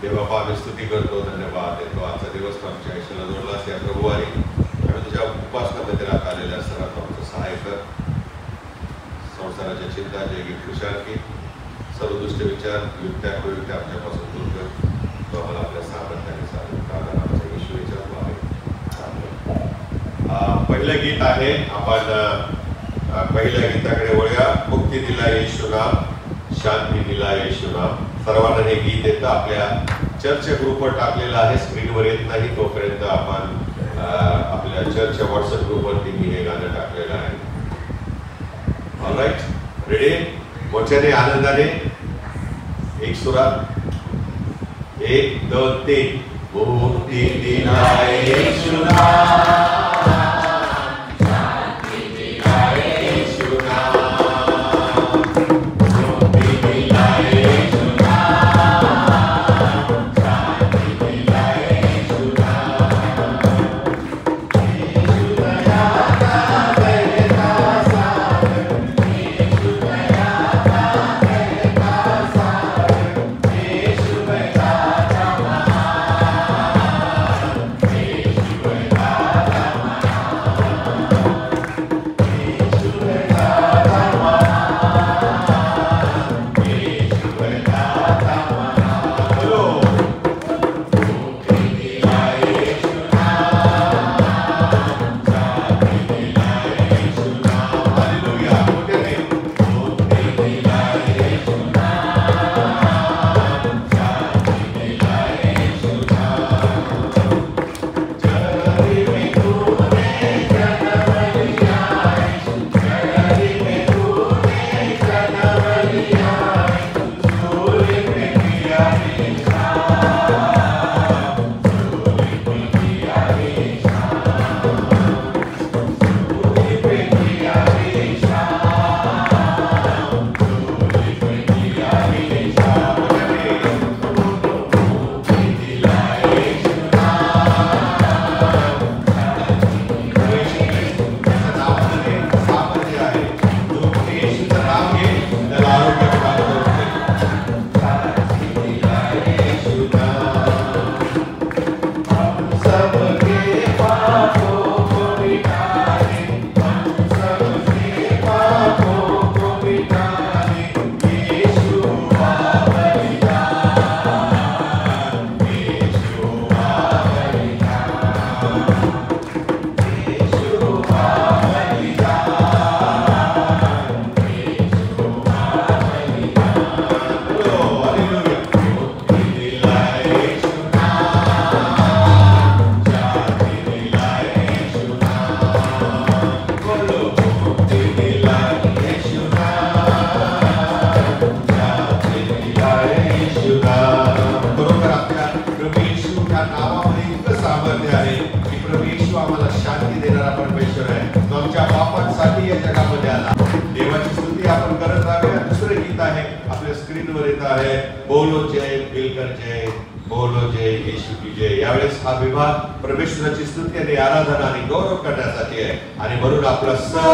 देवा आम्ही स्तुती करतो, धन्यवाद देतो. आजचा दिवस आमच्या आयुष्याला जोडलास या प्रभुवारी. आम्ही तुझ्या उपासनामध्ये राहत आलेल्या सर्वात आमचं सहाय्य कर. संसाराच्या चिंता, जैविक खुशालकी, सर्व दुष्ट विचार, युक्त्या कुयुक्त्या आमच्यापासून दूर कर. तो आम्हाला आपल्या सामर्थ्याने चालेल. प्रार्थना आमच्या येशू विचारतो आहे. पहिलं गीत आहे. आपण पहिल्या गीताकडे वळूया. मुक्ती दिला येशू नाम, शांती दिला येशू नाम. सर्वांना हे गीत येतं. आपल्या चर्चच्या ग्रुपवर टाकलेलं आहे, स्क्रीनवर येत नाही. तोपर्यंत आपण आपल्या चर्चच्या व्हॉट्सअप ग्रुपवरती मी हे गाणं टाकलेलं आहे. All right, ready? मोठ्याने आनंदाने एक सुरात. 1 2 3. मुक्ती दिला येशू नाम, परमेश्वराची स्तुती आणि आराधना आणि गौरव करण्यासाठी आहे. आणि म्हणून आपला सर्व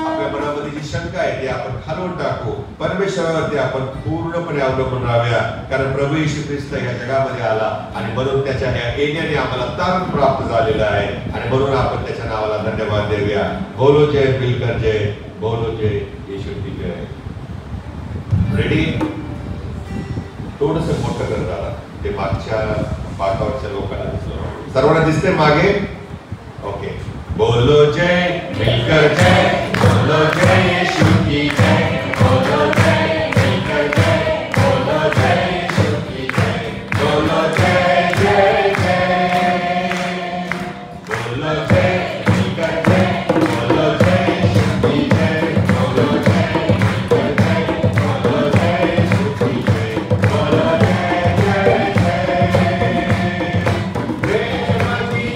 आपल्या मनामध्ये जी शंका आहे ती आपण खालवून टाकू. परमेश्वरावरती आपण पूर्णपणे अवलंबून राहूया. कारण प्रभू येशू ख्रिस्त या जगामध्ये आला आणि म्हणून त्याच्या ह्या येण्याने आम्हाला तारण प्राप्त झालेलं आहे. आणि म्हणून आपण त्याच्या नावाला धन्यवाद देऊया. बोलो जय बिलकर जय, बोलो जय येशू की जय. रेडी? थोडस मोठं करत आला ते मागच्या पाठावरच्या लोकांना दिसलं. सर्वांना दिसते मागे? ओके. बोलो जय मिलकर जय, बोलो जय येशू की जय, बोलो जय मिलकर जय, बोलो जय येशू की जय, बोलो जय जय जय, बोलो जय मिलकर जय, बोलो जय येशू की जय, बोलो जय मिलकर जय, बोलो जय येशू की जय, बोलो जय जय जय. प्रेम की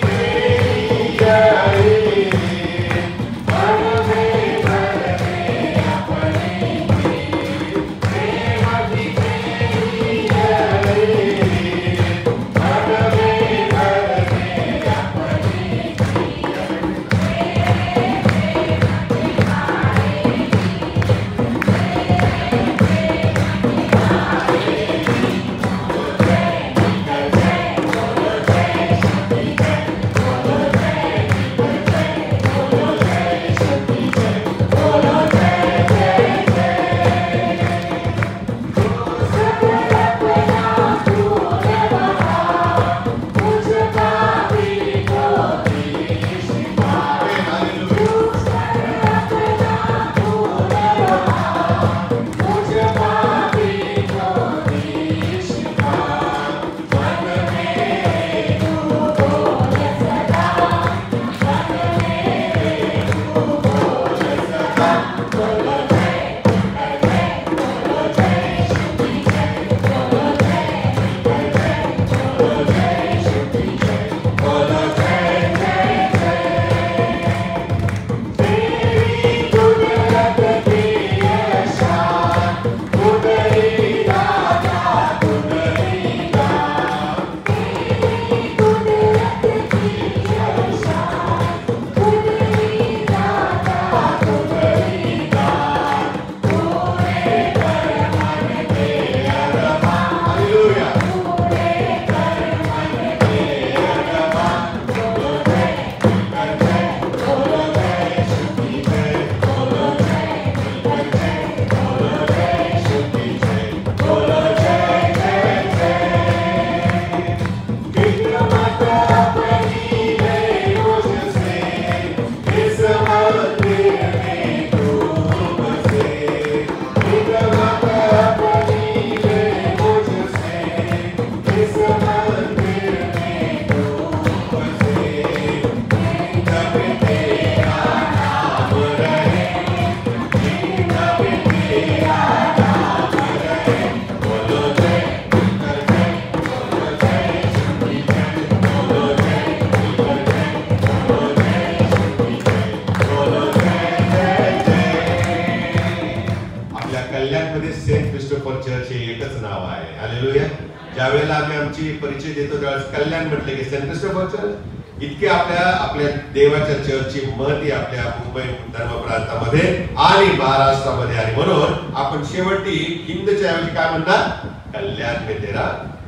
ज्यावेळेला आम्ही आमची परिचय देतो त्यावेळेस कल्याण म्हटले की सेंट क्रिस्टोफर चर्च इतके आपल्या देवाच्या चर्चची महती आपल्या मुंबई धर्म प्रांतामध्ये आणि महाराष्ट्रामध्ये आहे. म्हणून आपण शेवटी हिंदच्या ऐवजी काय म्हणतात, कल्याण में तेरा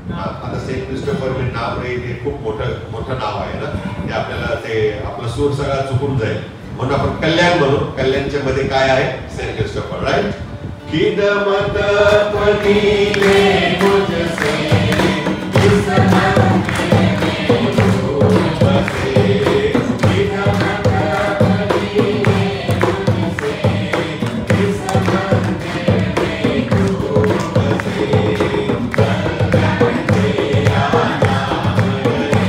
नाम. आता सेंट क्रिस्टोफर में नाम रे हे खूप मोठं नाव आहे ना, ते आपल्याला ते आपला सूर सगळा चुकून जाईल म्हणून आपण कल्याण म्हणू. कल्याणच्या मध्ये काय आहे, सेंट क्रिस्टोफर, राईट. खिदमत पनीले मुझसे इस मंदिर में डूब बसे, खिदमत पनीले मुझसे इस मंदिर में डूब बसे, कल्याण तेरा नाम रहे,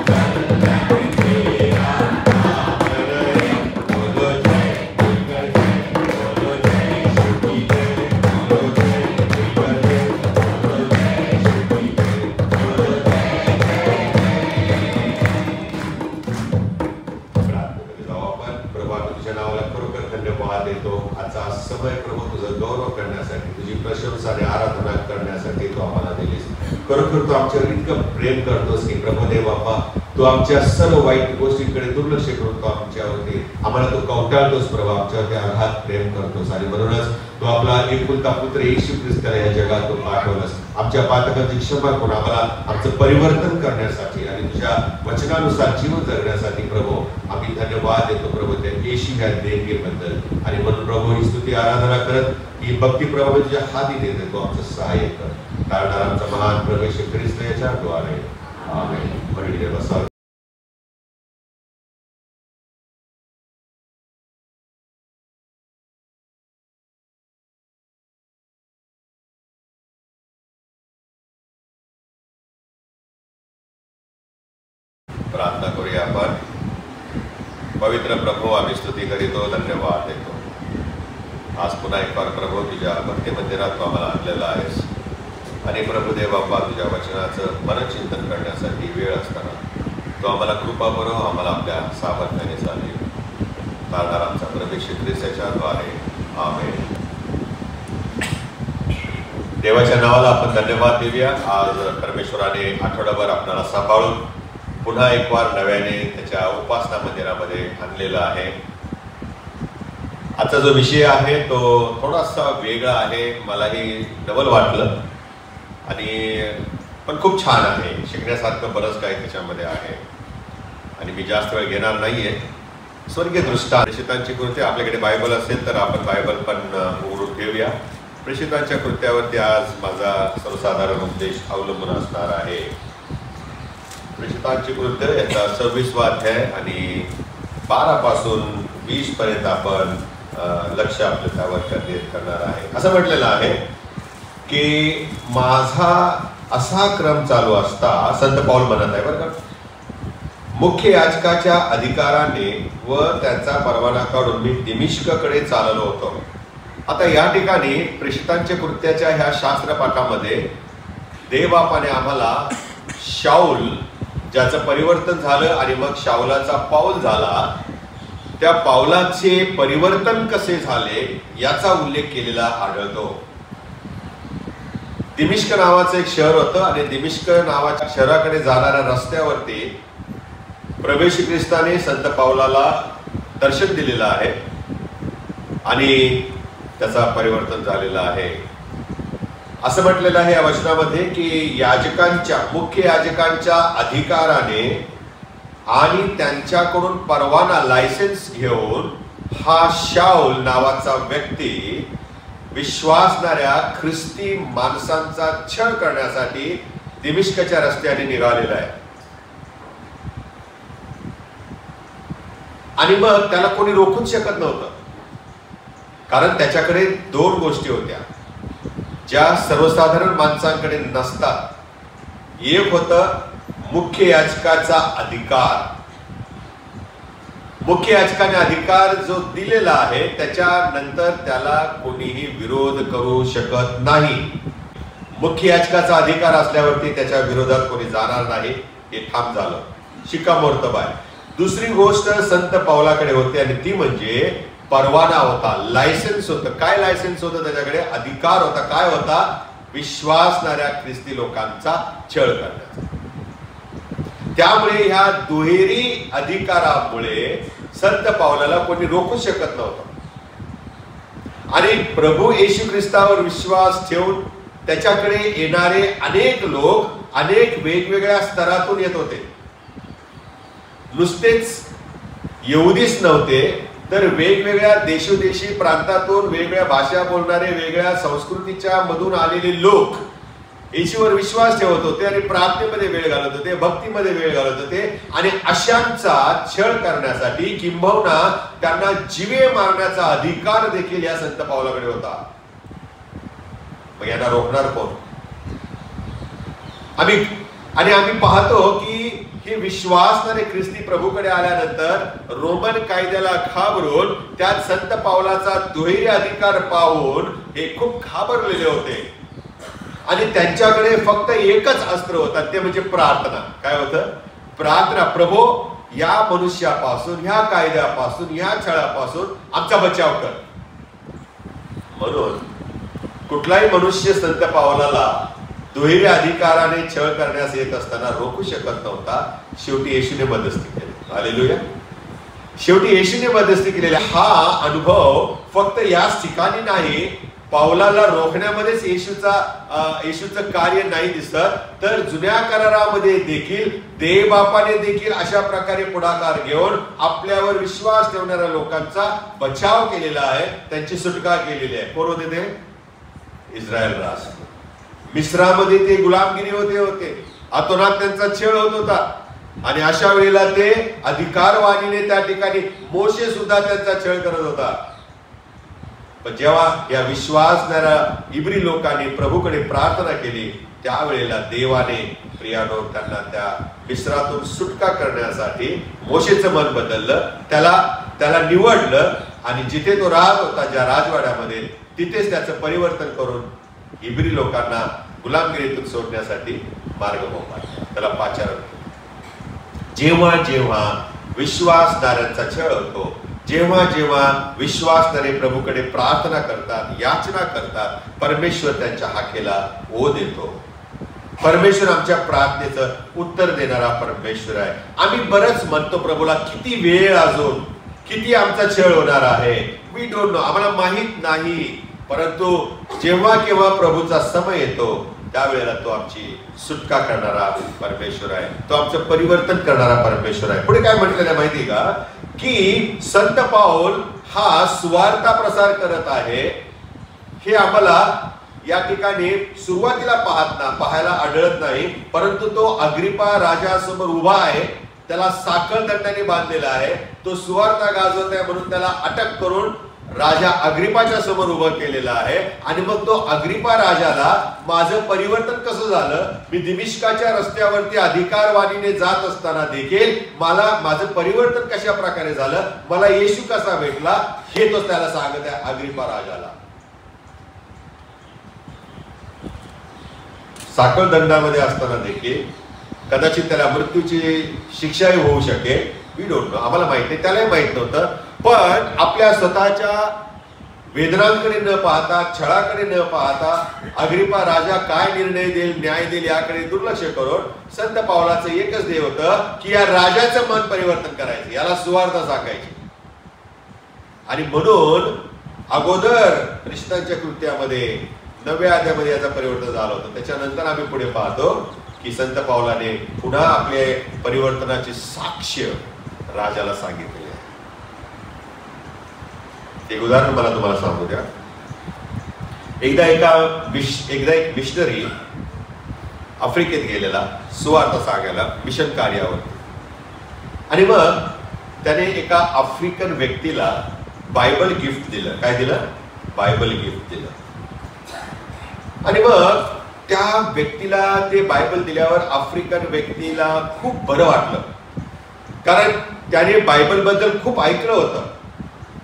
कल्याण तेरा नाम रहे. बोलो जय बोलो जय शुद्धि जय, बोलो जय बोलो जय शुद्धि जय, बोलो जय प्रभा तुझ्या नावाला खरोखर धन्यवाद देतो. आजचा समय प्रभू तुझा गौरव करण्यासाठी, तुझी प्रशंसा आणि आराधना करण्यासाठी तू आम्हाला दिलीस. खरोखर तू आमच्यावर इतकं प्रेम करतोस की प्रभुदेव बाप्पा, तू आमच्या सर्व वाईट गोष्टींकडे दुर्लक्ष करून तू आमच्यावरती आम्हाला तू कवटाळतोस प्रभू, आमच्यावरती आघात प्रेम करतोस. आणि म्हणूनच तू आपला एकुलता पुत्र येशू ख्रिस्ताला या जगात तू पाठवलंस आमच्या पातकांची क्षमा करून आम्हाला आमचं परिवर्तन करण्यासाठी आणि तुझ्या वचनानुसार जीवन जगण्यासाठी. प्रभू आम्ही धन्यवाद देतो प्रभू त्या येशू या देणगीबद्दल. आणि म्हणून प्रभू ही स्तुती आराधना करत ही भक्ती प्रभू तुझ्या हाती देते, तू आमचं सहाय्य कर. कारण आमचा महान प्रवेश ख्रिस्त याच्या द्वारे आमेन. मंडळी बसा. प्रार्थना करूया आपण. पवित्र प्रभू आम्ही स्तुती करीतो, धन्यवाद देतो. आज पुन्हा एक बार प्रभू तुझ्या भक्ती मंदिरात तू आम्हाला आणलेला आहेस आणि प्रभुदेव बाप्पा तुझ्या वचनाचं मनचिंतन करण्यासाठी वेळ असताना तो आम्हाला कृपा करो, आम्हाला आपल्या सामर्थ्याने चालेल. कारण आमचा प्रवेश ख्रिस्ताच्या द्वारे आमेन. देवाच्या नावाला आपण धन्यवाद देऊया. आज परमेश्वराने आठवडाभर आपल्याला सांभाळून पुन्हा एक वार नव्याने त्याच्या उपासना मंदिरामध्ये आणलेला आहे. आजचा जो विषय आहे तो थोडासा वेगळा आहे, मलाही डबल वाटलं आणि पण खूप छान आहे. शिकण्यासारखं बरंच काही त्याच्यामध्ये आहे आणि मी जास्त वेळ घेणार नाहीये. स्वर्गीय दृष्टांत प्रेषितांची कृती, आपल्याकडे बायबल असेल तर आपण बायबल पण उघडून घेऊया. प्रेषितांच्या कृत्यावरती आज माझा सर्वसाधारण उपदेश अवलंबून असणार आहे. प्रेषितांची कृत्य याचा 26वा अध्याय आणि 12 पासून 20 पर्यंत आपण लक्ष आपलं त्यावर केंद्रित करणार आहे. असं म्हटलेलं आहे की माझा असा क्रम चालू असता, संत पाऊल म्हणत आहे बरं का, मुख्य याजकाच्या अधिकाराने व त्यांचा परवाना काढून मी दिमिश्ककडे चाललो होतो. आता या ठिकाणी प्रेषितांच्या कृत्याच्या ह्या शास्त्रपाठामध्ये देवबापाने आम्हाला शाऊल ज्याचं परिवर्तन झालं आणि मग शाऊलाचा पाऊल झाला, त्या पावलाचे परिवर्तन कसे झाले याचा उल्लेख केलेला आढळतो. दिमिश्क नावाचं एक शहर होतं आणि दिमिश्क नावाच्या शहराकडे जाणाऱ्या रस्त्यावरती प्रभू येशू ख्रिस्ताने संत पावलाला दर्शन दिलेलं आहे आणि त्याचा परिवर्तन झालेला आहे. असं म्हटलेलं आहे या वचनामध्ये की याजकांच्या मुख्य याजकांच्या अधिकाराने आणि त्यांच्याकडून परवाना लायसेन्स घेऊन हा शाऊल नावाचा व्यक्ती विश्वासणाऱ्या ख्रिस्ती माणसांचा छळ करण्यासाठी दिमिश्कच्या रस्त्याने निघालेला आहे. आणि मग त्याला कोणी रोखूच शकत नव्हतं, कारण त्याच्याकडे दोन गोष्टी होत्या ज्या सर्वसाधारण माणसांकडे नसतात. एक होतं मुख्य याजकाचा अधिकार. मुख्य याजकाने अधिकार जो दिलेला आहे त्याच्यानंतर त्याला कोणीही विरोध करू शकत नाही. मुख्य याजकाचा अधिकार असल्यावरती त्याच्या विरोधात कोणी जाणार नाही, हे ठाम झालं, शिक्कामोर्तब आहे. दुसरी गोष्ट संत पावलाकडे होती आणि ती म्हणजे परवाना होता, लायसेन्स होतं. काय लायसेन्स होतं त्याच्याकडे? अधिकार होता. काय होता? विश्वासणाऱ्या ख्रिस्ती लोकांचा छळ करण्याचा. त्यामुळे ह्या दुहेरी अधिकारामुळे संत पावलाला कोणी रोखू शकत नव्हतं. आणि प्रभू येशू ख्रिस्तावर विश्वास ठेवून त्याच्याकडे येणारे अनेक लोक अनेक वेगवेगळ्या स्तरातून येत होते. नुसतेच यहुदीच नव्हते, तर वेगवेगळ्या देशोदेशी प्रांतातून वेगवेगळ्या भाषा बोलणारे, वेगळ्या संस्कृतीच्या मधून आलेले लोक येशूवर विश्वास ठेवत होते आणि प्रार्थनेमध्ये वेळ घालत होते, भक्तीमध्ये वेळ घालत होते आणि अशांचा छळ करण्यासाठी किंबहुना त्यांना जीवे मारण्याचा अधिकार देखील या संत पावलाकडे होता. मग यांना रोखणार कोण? आम्ही पाहतो की हे विश्वासणारे ख्रिस्ती प्रभूकडे आल्यानंतर रोमन कायद्याला घाबरून त्यात संत पावलाचा दुहेरी अधिकार पाहून हे खूप घाबरलेले होते आणि त्यांच्याकडे फक्त एकच अस्त्र होतं, ते म्हणजे प्रार्थना. काय होतं? प्रार्थना. प्रभू, या मनुष्यापासून, ह्या कायद्यापासून, ह्या छळापासून आमचा बचाव कर. म्हणून कुठलाही मनुष्य संत पावलाला दुहेरी अधिकाराने छळ करण्यास येत असताना रोखू शकत नव्हता. शेवटी येशूने मध्यस्थी केली. हालेलुया. शेवटी येशूने मध्यस्थी केलेला हा अनुभव फक्त याच ठिकाणी नाही, पावलाला रोखण्यामध्येच येशूचं कार्य नाही दिसत, तर जुन्या करारामध्ये देखील देवबापाने देखील अशा प्रकारे पुढाकार घेऊन आपल्यावर विश्वास ठेवणाऱ्या लोकांचा बचाव केलेला आहे, त्यांची सुटका केलेली आहे. कोण होते ते? इस्रायल राष्ट्र. मिस्रामध्ये ते गुलामगिरी होते, अतोनात त्यांचा छळ होत होता आणि अशा वेळेला ते अधिकारवाणीने त्या ठिकाणी मोशे सुद्धा त्यांचा छळ करत होता. पण जेव्हा या विश्वासणाऱ्या इब्री लोकांनी प्रभूकडे प्रार्थना केली त्यावेळेला देवाने प्रियानो त्यांना त्या मिस्रातून सुटका करण्यासाठी मोशेचं मन बदललं, त्याला निवडलं आणि जिथे तो राहत होता ज्या राजवाड्यामध्ये तिथेच त्याचं परिवर्तन करून इब्री लोकांना गुलामगिरीतून सोडण्यासाठी मार्ग मोकळा, त्याला पाचारण. जेव्हा जेव्हा विश्वासणाऱ्यांचा छळ होतो, जेव्हा जेव्हा विश्वासणारे प्रभूकडे प्रार्थना करतात, याचना करतात, परमेश्वर त्यांच्या हाकेला ओ देतो. परमेश्वर आमच्या प्रार्थनेचं उत्तर देणारा परमेश्वर आहे. आम्ही बरंच म्हणतो प्रभूला, किती वेळ अजून, किती आमचा छळ होणार आहे, वी डोंट नो, आम्हाला माहित नाही. परंतु जेव्हा केव्हा प्रभूचा समय येतो त्यावेळेला तो आमची सुटका करणारा परमेश्वर आहे, तो आमचं परिवर्तन करणारा परमेश्वर आहे. पुढे काय म्हटलेलं आहे माहिती का, की संत पाऊल हा सुवार्ता प्रसार करत आहे. हे आम्हाला या ठिकाणी सुरुवातीला पाहायला आढळत नाही, परंतु तो अग्रिपा राजासमोर उभा आहे, त्याला साखळ दंडाने बांधलेला आहे, तो सुवार्ता गाजवत आहे म्हणून त्याला अटक करून राजा अग्रिपाच्या समोर उभं केलेला आहे. आणि मग तो अग्रिपा राजाला माझं परिवर्तन कसं झालं, मी दिमिश्काच्या रस्त्यावरती अधिकारवाणीने जात असताना देखील मला माझं परिवर्तन कशा प्रकारे झालं, मला येशू कसा भेटला, हे तो त्याला सांगत आहे अग्रिपा राजाला. साखळ दंडामध्ये असताना देखील कदाचित त्याला मृत्यूची शिक्षाही होऊ शकेल. वी डोंट नो, आम्हाला माहित नाही, त्यालाही माहित नव्हतं. पण आपल्या स्वतःच्या वेदनांकडे न पाहता, छळाकडे न पाहता, अग्रिपा राजा काय निर्णय देईल, न्याय देईल याकडे दुर्लक्ष करून संत पावलाचं एकच ध्येय होतं की या राजाचं मन परिवर्तन करायचं, याला सुवार्ता सांगायची. आणि म्हणून अगोदर ख्रिस्तांच्या कृत्यामध्ये 9व्या अध्यायामध्ये याचं परिवर्तन झालं होतं. त्याच्यानंतर आम्ही पुढे पाहतो की संत पावलाने पुन्हा आपले परिवर्तनाची साक्ष राजाला सांगितले. एक उदाहरण मला तुम्हाला सांगू द्या. एकदा एक मिशनरी आफ्रिकेत गेलेला सुवार्ता सांगायला मिशन कार्यावर. आणि मग त्याने एका आफ्रिकन व्यक्तीला बायबल गिफ्ट दिलं. काय दिलं? बायबल गिफ्ट दिलं. आणि मग त्या व्यक्तीला ते बायबल दिल्यावर आफ्रिकन व्यक्तीला खूप बरं वाटलं, कारण त्याने बायबल बद्दल खूप ऐकलं होतं.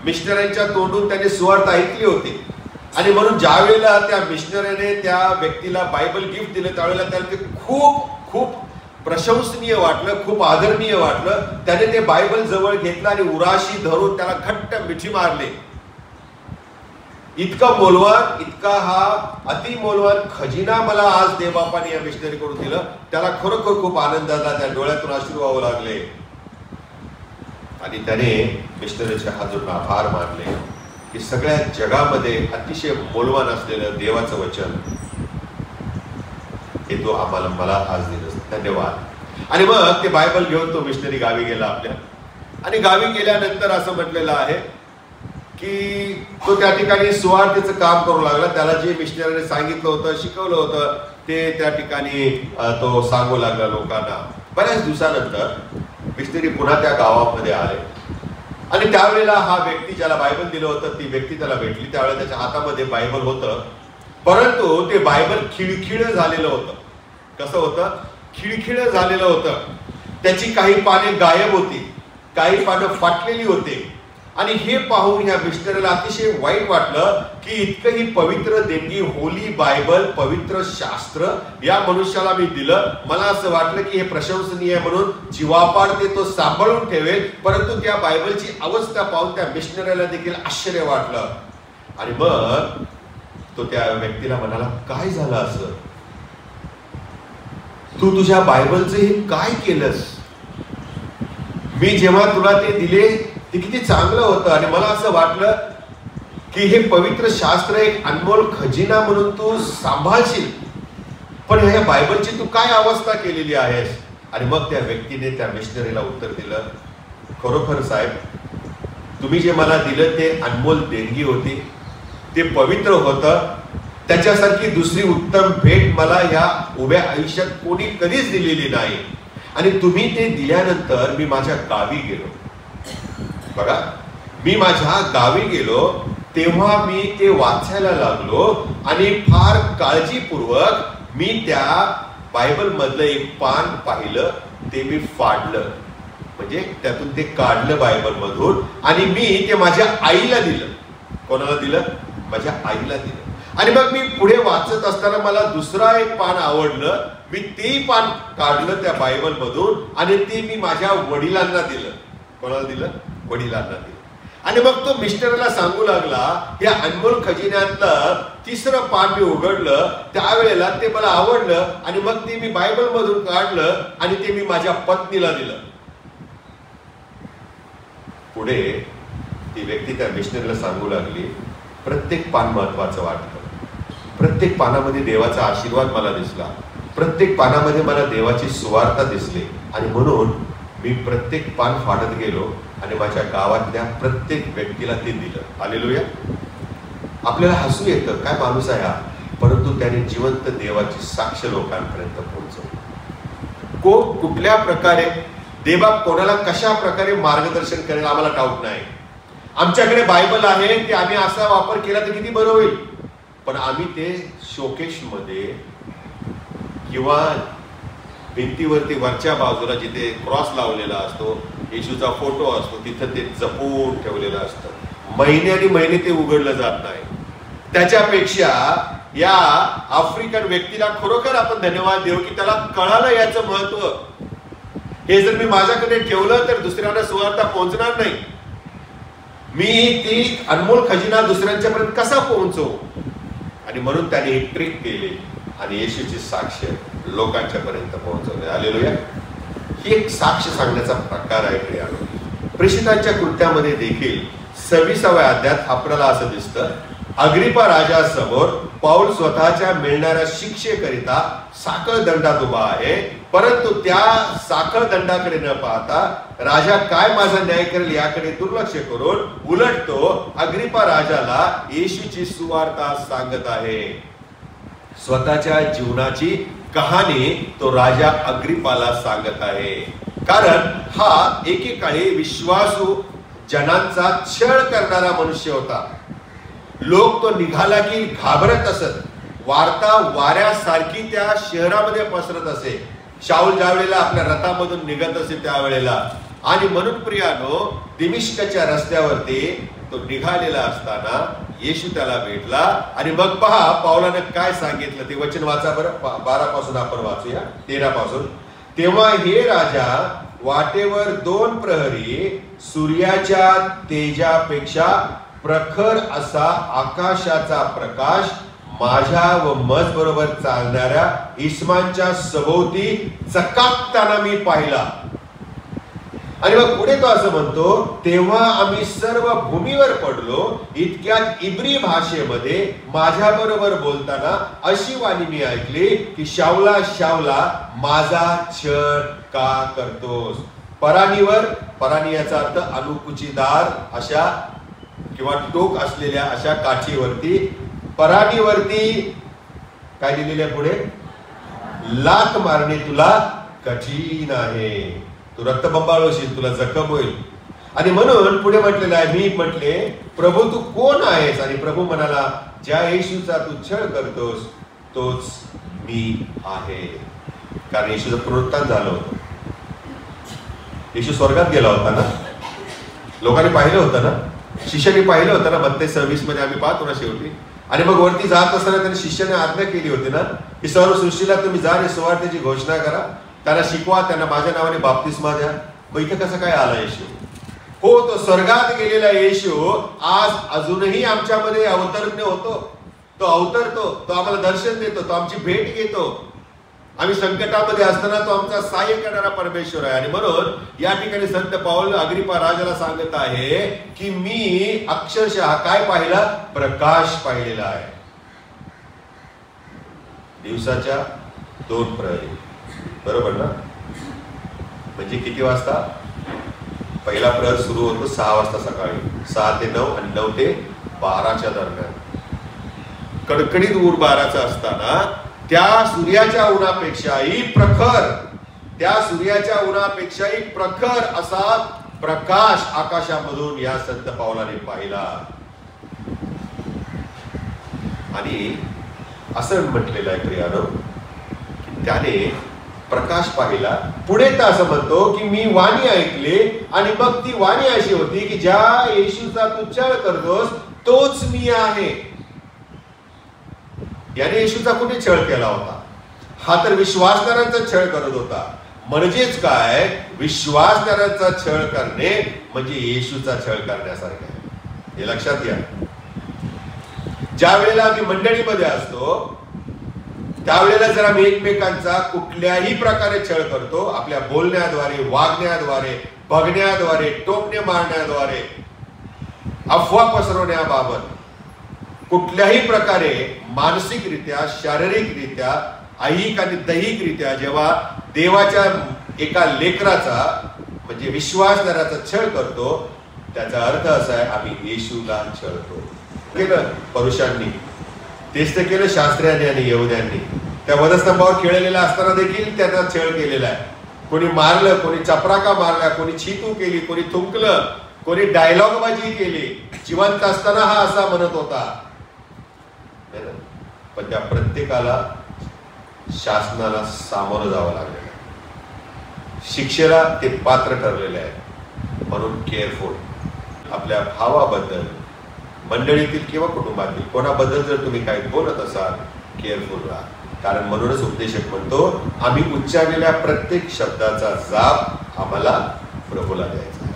मिशनऱ्यांच्या तोंडून त्याने सुवार्ता ऐकली होती. आणि म्हणून ज्या वेळेला त्या मिशनरीने त्या व्यक्तीला बायबल गिफ्ट दिलं त्यावेळेला त्याला ते खूप खूप प्रशंसनीय वाटलं, खूप आदरणीय वाटलं. त्याने ते बायबल जवळ घेतलं आणि उराशी धरून त्याला घट्ट मिठी मारले. इतका मोलवान, इतका हा अति मोलवान खजिना मला आज देवबापाने या मिशनरी कडून दिलं. त्याला खरोखर खूप आनंद झाला, त्या डोळ्यातून अश्रू वाहू लागले. आणि त्याने मिशनरीचे हात जोडून आभार मानले की सगळ्या जगामध्ये अतिशय मोलवान असलेलं देवाचं वचन हे तो आम्हाला मला आज दिलं, धन्यवाद. आणि मग ते बायबल घेऊन तो मिशनरी गावी गेला आपल्या. आणि गावी गेल्यानंतर असं म्हटलेलं आहे की तो त्या ठिकाणी सुवार्थेचं काम करू लागला. त्याला जे मिशनरीने सांगितलं होतं, शिकवलं होतं, ते त्या ठिकाणी तो सांगू लागला लोकांना. बऱ्याच दिवसानंतर मिशनरी पुन्हा त्या गावामध्ये आले. आणि त्यावेळेला हा व्यक्ती ज्याला बायबल दिलं होतं ती व्यक्ती त्याला भेटली. त्यावेळेला त्याच्या हातामध्ये बायबल होतं, परंतु ते बायबल खिळखिळ झालेलं होतं. कसं होतं? खिळखिळ झालेलं होतं. त्याची काही पाने गायब होती, काही पानं फाटलेली होती. आणि हे पाहून ह्या मिशनरीला अतिशय वाईट वाटलं की इतकं ही पवित्र देणगी, होली बायबल, पवित्र शास्त्र या मनुष्याला मी दिलं. मला असं वाटलं की हे प्रशंसनीय म्हणून जीवापाड ते तो सांभाळून ठेवेल. परंतु त्या बायबलची अवस्था पाहून त्या मिशनरीला देखील आश्चर्य वाटलं. आणि मग तो त्या व्यक्तीला म्हणाला, काय झालं असं? तू तुझ्या बायबलचं हे काय केलंस? मी जेव्हा तुला ते दिले ते किती चांगलं होतं आणि मला असं वाटलं की हे पवित्र शास्त्र एक अनमोल खजिना म्हणून तू सांभाळशील, पण ह्या बायबलची तू काय अवस्था केलेली आहेस? आणि मग त्या व्यक्तीने त्या मिशनरीला उत्तर दिलं, खरोखर साहेब, तुम्ही जे मला दिलं ते अनमोल देणगी होती, ते पवित्र होतं. त्याच्यासारखी दुसरी उत्तम भेट मला ह्या उभ्या आयुष्यात कोणी कधीच दिलेली नाही. आणि तुम्ही ते दिल्यानंतर मी माझ्या गावी गेलो. बघा, मी माझ्या गावी गेलो तेव्हा मी ते वाचायला लागलो आणि फार काळजीपूर्वक मी त्या बायबल मधलं एक पान पाहिलं, ते मी फाडलं, म्हणजे त्यातून ते काढलं बायबल मधून आणि मी ते माझ्या आईला दिलं. कोणाला दिलं? माझ्या आईला दिलं. आणि मग मी पुढे वाचत असताना मला दुसरा एक पान आवडलं, मी तेही पान काढलं त्या बायबल मधून आणि ते मी माझ्या वडिलांना दिलं. कोणाला दिलं? वडिलांना दिलं. आणि मग तो मिस्टरला सांगू लागला, या अनमोल खजिन्यातलं तिसरं पान मी उघडलं, त्यावेळेला ते मला आवडलं आणि मग ते मी बायबल मधून काढलं आणि ते मी माझ्या पत्नीला दिलं. पुढे ती व्यक्ती त्या मिशनरीला सांगू लागली, प्रत्येक पान महत्वाचं वाटलं, प्रत्येक पानामध्ये देवाचा आशीर्वाद मला दिसला, प्रत्येक पानामध्ये मला देवाची सुवार्ता दिसली आणि म्हणून मी प्रत्येक पान फाडत गेलो आणि माझ्या गावातल्या प्रत्येक व्यक्तीला ते दिलं. हालेलुया. आपल्याला हसू येतं, काय माणूस आहे हा, परंतु त्याने जिवंत देवाची साक्ष लोकांपर्यंत पोहोचवली. कुठल्या प्रकारे देवबाप कोणाला कशा प्रकारे मार्गदर्शन करेल आम्हाला ठाऊक नाही, आमच्याकडे बायबल आहे ते आम्ही असा वापर केला तर किती बरं होईल, पण आम्ही ते शोकेश मध्ये किंवा भिंतीवरती वरच्या बाजूला जिथे क्रॉस लावलेला असतो, येशूचा फोटो असतो, तिथं ते जपून ठेवलेलं असतं. महिने आणि महिने ते उघडलं जात नाही. त्याच्यापेक्षा या आफ्रिकन व्यक्तीला खरोखर आपण धन्यवाद देऊ की त्याला कळालं याचं महत्व. हे जर मी माझ्याकडे ठेवलं तर दुसऱ्यांना सुवार्ता पोहोचणार नाही. मी ती अनमोल खजिना दुसऱ्यांच्यापर्यंत कसा पोहोचवू, आणि म्हणून त्याने ही ट्रिक केली आणि येशूची साक्ष लोकांच्या पर्यंत पोहोचवले. हालेलुया. ही एक साक्ष सांगण्याचा प्रकार आहे प्रियानो. प्रेषितांच्या कृत्यामध्ये देखील 26व्या अध्यायात आपल्याला असं दिसतं, अग्रिपा राजासमोर पाऊल स्वतःच्या मिळणाऱ्या शिक्षेकरिता साखळ दंडात उभा आहे, परंतु त्या साखळ दंडाकडे न पाहता राजा काय माझा न्याय करेल याकडे दुर्लक्ष करून उलट तो अग्रिपा राजाला येशूची सुवार्ता सांगत आहे. स्वतःच्या जीवनाची कहाणी तो राजा अग्रिपाला सांगत आहे. कारण हा एकेकाळी विश्वासू जनांचा छळ करणारा मनुष्य होता. लोक तो निघाला की घाबरत असत. वार्ता वाऱ्यासारखी त्या शहरामध्ये पसरत असे. शाऊल ज्या वेळेला आपल्या रथामधून निघत असे त्यावेळेला, आणि म्हणून प्रियानो दिमिश्कच्या रस्त्यावरती तो निघालेला असताना येशू त्याला भेटला. आणि मग पहा पावलानं काय सांगितलं ते वचन वाचा बरं. 12 पासून आपण वाचूया, 13 पासून. तेव्हा हे राजा वाटेवर 2 प्रहरी सूर्याच्या तेजापेक्षा प्रखर असा आकाशाचा प्रकाश माझ्या व मज बरोबर चालणाऱ्या इस्मानच्या सभोवती चकाकताना मी पाहिला. आणि मग पुढे तो असं म्हणतो, तेव्हा आम्ही सर्व भूमीवर पडलो. इतक्यात इब्री भाषेमध्ये माझ्या बरोबर बोलताना अशी वाणी मी ऐकली की शाऊला शाऊला माझा छळ का करतोस. पराणीवर, पराणी याचा अर्थ अनुकुचीदार अशा किंवा टोक असलेल्या अशा काठीवरती, पराणीवरती काय लिहिलेलं आहे पुढे, लाथ मारणे तुला कठीण आहे, तू रक्तबंबाळ होशील, तुला जखम होईल. आणि म्हणून पुढे म्हटलेलं आहे, मी म्हटले प्रभू तू कोण आहेस. आणि प्रभू म्हणाला, ज्या येशूचा तू छळ करतोस तोच मी आहे. कारण येशूचं पुनरुत्थान झालं होतं. येशू स्वर्गात गेला होता ना, लोकांनी पाहिलं होतं ना, शिष्याने पाहिलं होतं ना. मत्ते 26 मध्ये आम्ही पाहतो ना शेवटी. आणि मग वरती जात असताना त्यांनी शिष्याने आज्ञा केली होती ना की सर्व सृष्टीला तुम्ही जा आणि सुवार्तेची घोषणा करा, त्यांना शिकवा, त्यांना माझ्या नावाने बाप्तिस्मा द्या. मग इथे कसं काय आला येशू? हो, तो स्वर्गात गेलेला येशू आज अजूनही आमच्यामध्ये अवतरण्य होतो. तो अवतरतो, तो आम्हाला दर्शन देतो, तो आमची भेट घेतो. आम्ही संकटामध्ये असताना तो आमचा सहाय्य करणारा परमेश्वर आहे. आणि म्हणून या ठिकाणी संत पाऊल अग्रिपा राजाला सांगत आहे की मी अक्षरशः काय पाहिला, प्रकाश पाहिलेला आहे. दिवसाच्या 2 प्रहरी, बरोबर ना? म्हणजे किती वाजता? पहिला प्रहर सुरू होतो 6 वाजता सकाळी, 6 ते 9 आणि 9 ते 12च्या दरम्यान. कडकडीत ऊर 12चा असताना त्या सूर्याच्या उन्हापेक्षाही प्रखर, त्या सूर्याच्या उन्हापेक्षाही प्रखर असा प्रकाश आकाशामधून या संत पावलाने पाहिला. आणि असं म्हटलेलं आहे प्रियानो, त्याने प्रकाश पाहिला. पुढे तर असं म्हणतो की मी वाणी ऐकली, आणि मग ती वाणी अशी होती की ज्या येशूचा तू छळ करतोस तोच मी आहे. याने येशूचा कुठे छळ केला होता? हा तर विश्वासणाऱ्यांचा छळ करत होता. म्हणजेच काय, विश्वासणाऱ्यांचा छळ करणे म्हणजे येशूचा छळ करण्यासारखं आहे. हे लक्षात घ्या. ज्या वेळेला आम्ही मंडळीमध्ये असतो त्यावेळेला जर आम्ही एकमेकांचा कुठल्याही प्रकारे छळ करतो, आपल्या बोलण्याद्वारे, वागण्याद्वारे, बघण्याद्वारे, टोमणे मारण्याद्वारे, अफवा पसरवण्याबाबत कुठल्याही प्रकारे मानसिकरित्या, शारीरिकरित्या, ऐहिक आणि दैहिकरित्या जेव्हा देवाच्या एका लेकराचा म्हणजे विश्वासणाऱ्याचा छळ करतो, त्याचा अर्थ असा आहे आम्ही येशूला छळतो. केलं परुषांनी, तेच तर केलं शास्त्र्यांनी आणि यहुद्यांनी. त्या वधस्तंभावर खेळलेला असताना देखील त्याचा छळ केलेला आहे. कोणी मारलं, कोणी चपराका मारला, कोणी छितू केली, कोणी थुंकलं, कोणी डायलॉगबाजी केली, जिवंत असताना हा असा म्हणत होता, पण त्या प्रत्येकाला शासनाला सामोरं जावं लागलं, शिक्षेला ते पात्र ठरलेले आहे. म्हणून केअरफुल. आपल्या भावाबद्दल, मंडळीतील किंवा कुटुंबातील कोणाबद्दल जर तुम्ही काही बोलत असाल, केअरफुल राहा. कारण म्हणूनच उपदेशक म्हणतो, आम्ही उच्चारलेल्या प्रत्येक शब्दाचा जाप आम्हाला प्रभूला द्यायचा आहे.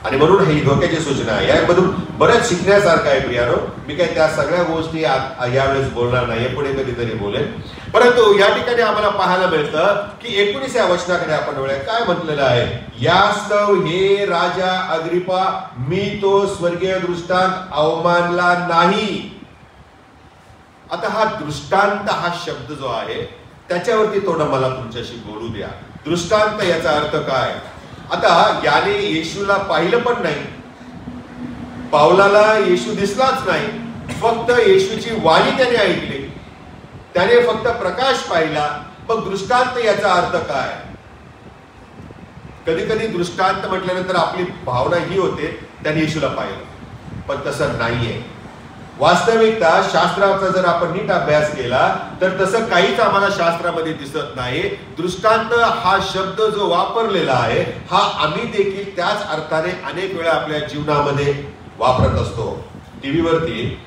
आणि म्हणून ही धोक्याची सूचना आहे. यामधून बरंच शिकण्यासारखं आहे प्रियानो. मी काही त्या सगळ्या गोष्टी यावेळेस बोलणार नाही, पुढे कधीतरी बोलेन. परंतु या ठिकाणी आम्हाला पाहायला मिळतं की 19व्या वचनाकडे आपण वळूया. काय म्हटलेलं आहे? यास्तव हे राजा अग्रिपा, मी तो स्वर्गीय दृष्टांत अवमानला नाही. आता हा दृष्टांत हा शब्द जो आहे त्याच्यावरती थोडं मला तुमच्याशी बोलू द्या. दृष्टांत याचा अर्थ काय? आता याने येशूला पाहिलं पण नाही, पावलाला येशू दिसलाच नाही, फक्त येशूची वाणी त्याने ऐकली, त्याने फक्त प्रकाश पाहिला. मग दृष्टांत याचा अर्थ काय? कधी कधी दृष्टांत म्हटल्यानंतर आपली भावना ही होते त्याने येशूला पाहिलं, पण तसं नाहीये. वास्तविकता शास्त्राचा जर आपण नीट अभ्यास केला तर तसं काहीच आम्हाला शास्त्रामध्ये दिसत नाही. दृष्टांत हा शब्द जो वापरलेला आहे हा आम्ही देखील त्याच अर्थाने अनेक वेळा आपल्या जीवनामध्ये वापरत असतो. टीव्हीवरती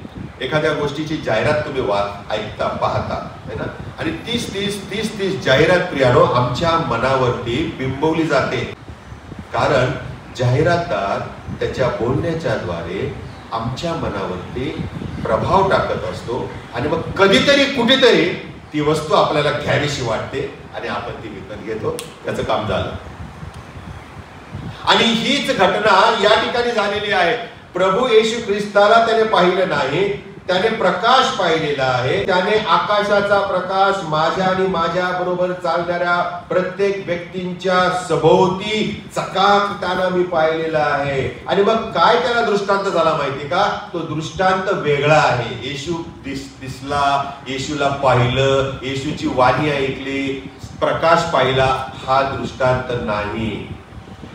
एखाद्या गोष्टीची जाहिरात तुम्ही ऐकता, पाहता, है ना, आणि 30 जाहिरात प्रियानो आमच्या मनावरती बिंबवली जाते. कारण जाहिरातदार त्याच्या बोलण्याच्या द्वारे आमच्या मनावरती प्रभाव टाकत असतो आणि मग कधीतरी कुठेतरी ती वस्तू आपल्याला घ्यावीशी वाटते आणि आपण ती विकत घेतो. त्याचं काम झालं. आणि हीच घटना या ठिकाणी झालेली आहे. प्रभू येशू ख्रिस्ताला त्याने पाहिलं नाही, त्याने प्रकाश पाहिलेला आहे. त्याने आकाशाचा प्रकाश माझ्या आणि माझ्या बरोबर चालणाऱ्या प्रत्येक व्यक्तींच्या सभोवती चकाकताना मी पाहिलेला आहे. आणि मग काय त्याला दृष्टांत झाला माहिती का? तो दृष्टांत वेगळा आहे. येशू दिसला, येशूला पाहिलं, येशूची वाणी ऐकली, प्रकाश पाहिला, हा दृष्टांत नाही.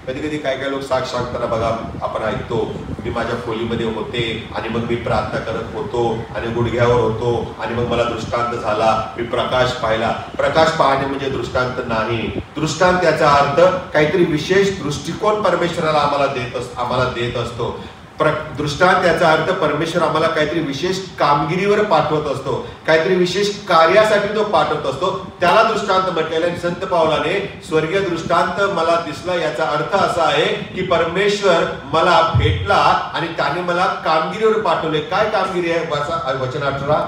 कधी कधी काय काय लोक साक्ष सांगताना बघा आपण ऐकतो, मी माझ्या खोलीमध्ये होते आणि मग मी प्रार्थना करत होतो आणि गुडघ्यावर होतो आणि मग मला दृष्टांत झाला, मी प्रकाश पाहिला. प्रकाश पाहणे म्हणजे दृष्टांत नाही. दृष्टांत याचा अर्थ काहीतरी विशेष दृष्टिकोन परमेश्वराला आम्हाला देत असतो. दृष्टांत याचा अर्थ परमेश्वर आम्हाला काहीतरी विशेष कामगिरीवर पाठवत असतो, काहीतरी विशेष कार्यासाठी तो पाठवत असतो. त्याला दृष्टांत म्हटलेला. आणि संत पावलाने स्वर्गीय दृष्टांत मला दिसला याचा अर्थ असा आहे की परमेश्वर मला भेटला आणि त्याने मला कामगिरीवर पाठवले. काय कामगिरी आहे? वचन 18,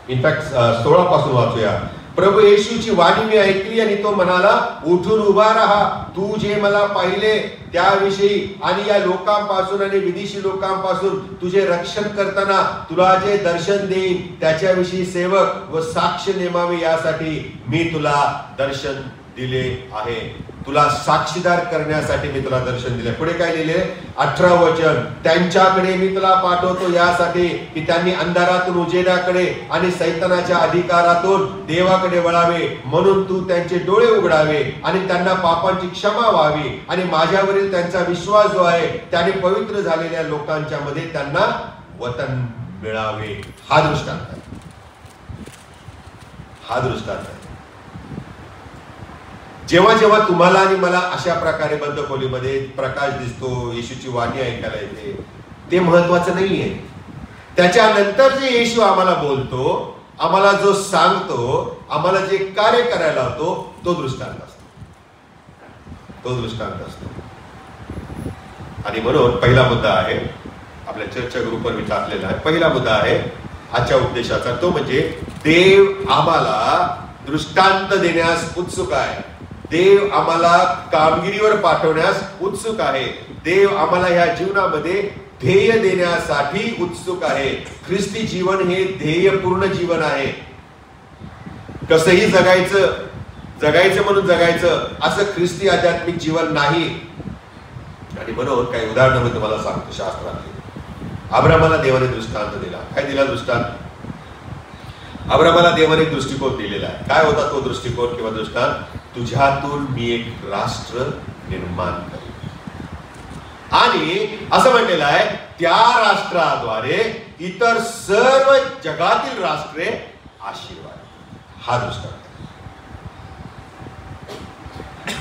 इनफॅक्ट 16 पासून वाचूया. प्रभू येशूची वाणी मी ऐकली आणि तो म्हणाला, उठून उभा राहा, तू जे मला पाहिले त्याविषयी आणि या लोकांपासून आणि विदेशी लोकांपासून तुझे रक्षण करताना तुला जे दर्शन देईन त्याच्याविषयी सेवक व साक्ष नेमावे यासाठी मी तुला दर्शन दिले आहे. तुला साक्षीदार करण्यासाठी मी तुला दर्शन दिले. पुढे काय लिहिले? 18 वचन, त्यांच्याकडे मी तुला पाठवतो यासाठी की त्यांनी अंधारातून उजेडाकडे आणि सैतानाच्या अधिकारातून देवाकडे वळावे, म्हणून तू त्यांचे डोळे उघडावे आणि त्यांना पापांची क्षमा व्हावी आणि माझ्यावरील त्यांचा विश्वास जो आहे त्याने पवित्र झालेल्या लोकांच्या मध्ये त्यांना वतन मिळावे. हा दृष्टांत आहे. हा दृष्टांत आहे. जेव्हा जेव्हा तुम्हाला आणि मला अशा प्रकारे बंद खोलीमध्ये प्रकाश दिसतो, येशूची वाणी ऐकायला येते, ते महत्वाचं नाहीये. त्याच्यानंतर जे येशू आम्हाला बोलतो, आम्हाला जो सांगतो, आम्हाला जे कार्य करायला होतो, तो दृष्टांत असतो. तो दृष्टांत असतो. आणि म्हणून पहिला मुद्दा आहे, आपल्या चर्चा ग्रुपवर मी टाकलेला आहे, पहिला मुद्दा आहे आजच्या उपदेशाचा, तो म्हणजे देव आम्हाला दृष्टांत देण्यास उत्सुक आहे. देव आम्हाला कामगिरीवर पाठवण्यास उत्सुक आहे. देव आम्हाला या जीवनामध्ये ध्येय देण्यासाठी उत्सुक आहे. ख्रिस्ती जीवन हे ध्येयपूर्ण जीवन आहे. कसंही जगायचं म्हणून जगायचं असं ख्रिस्ती आध्यात्मिक जीवन नाही. आणि म्हणून काही उदाहरणं मी तुम्हाला सांगतो शास्त्रातली. अब्रामाला देवाने दृष्टांत दिला. काय दिला दृष्टांत? अब्रामाला देवाने दृष्टिकोन दिलेला आहे. काय होता तो दृष्टिकोन किंवा दृष्टांत? तुझ्यातून मी एक राष्ट्र निर्माण करेन. आणि असं म्हटलेलं आहे त्या राष्ट्राद्वारे इतर सर्व जगातील राष्ट्रे आशीर्वाद. हा दृष्टांत.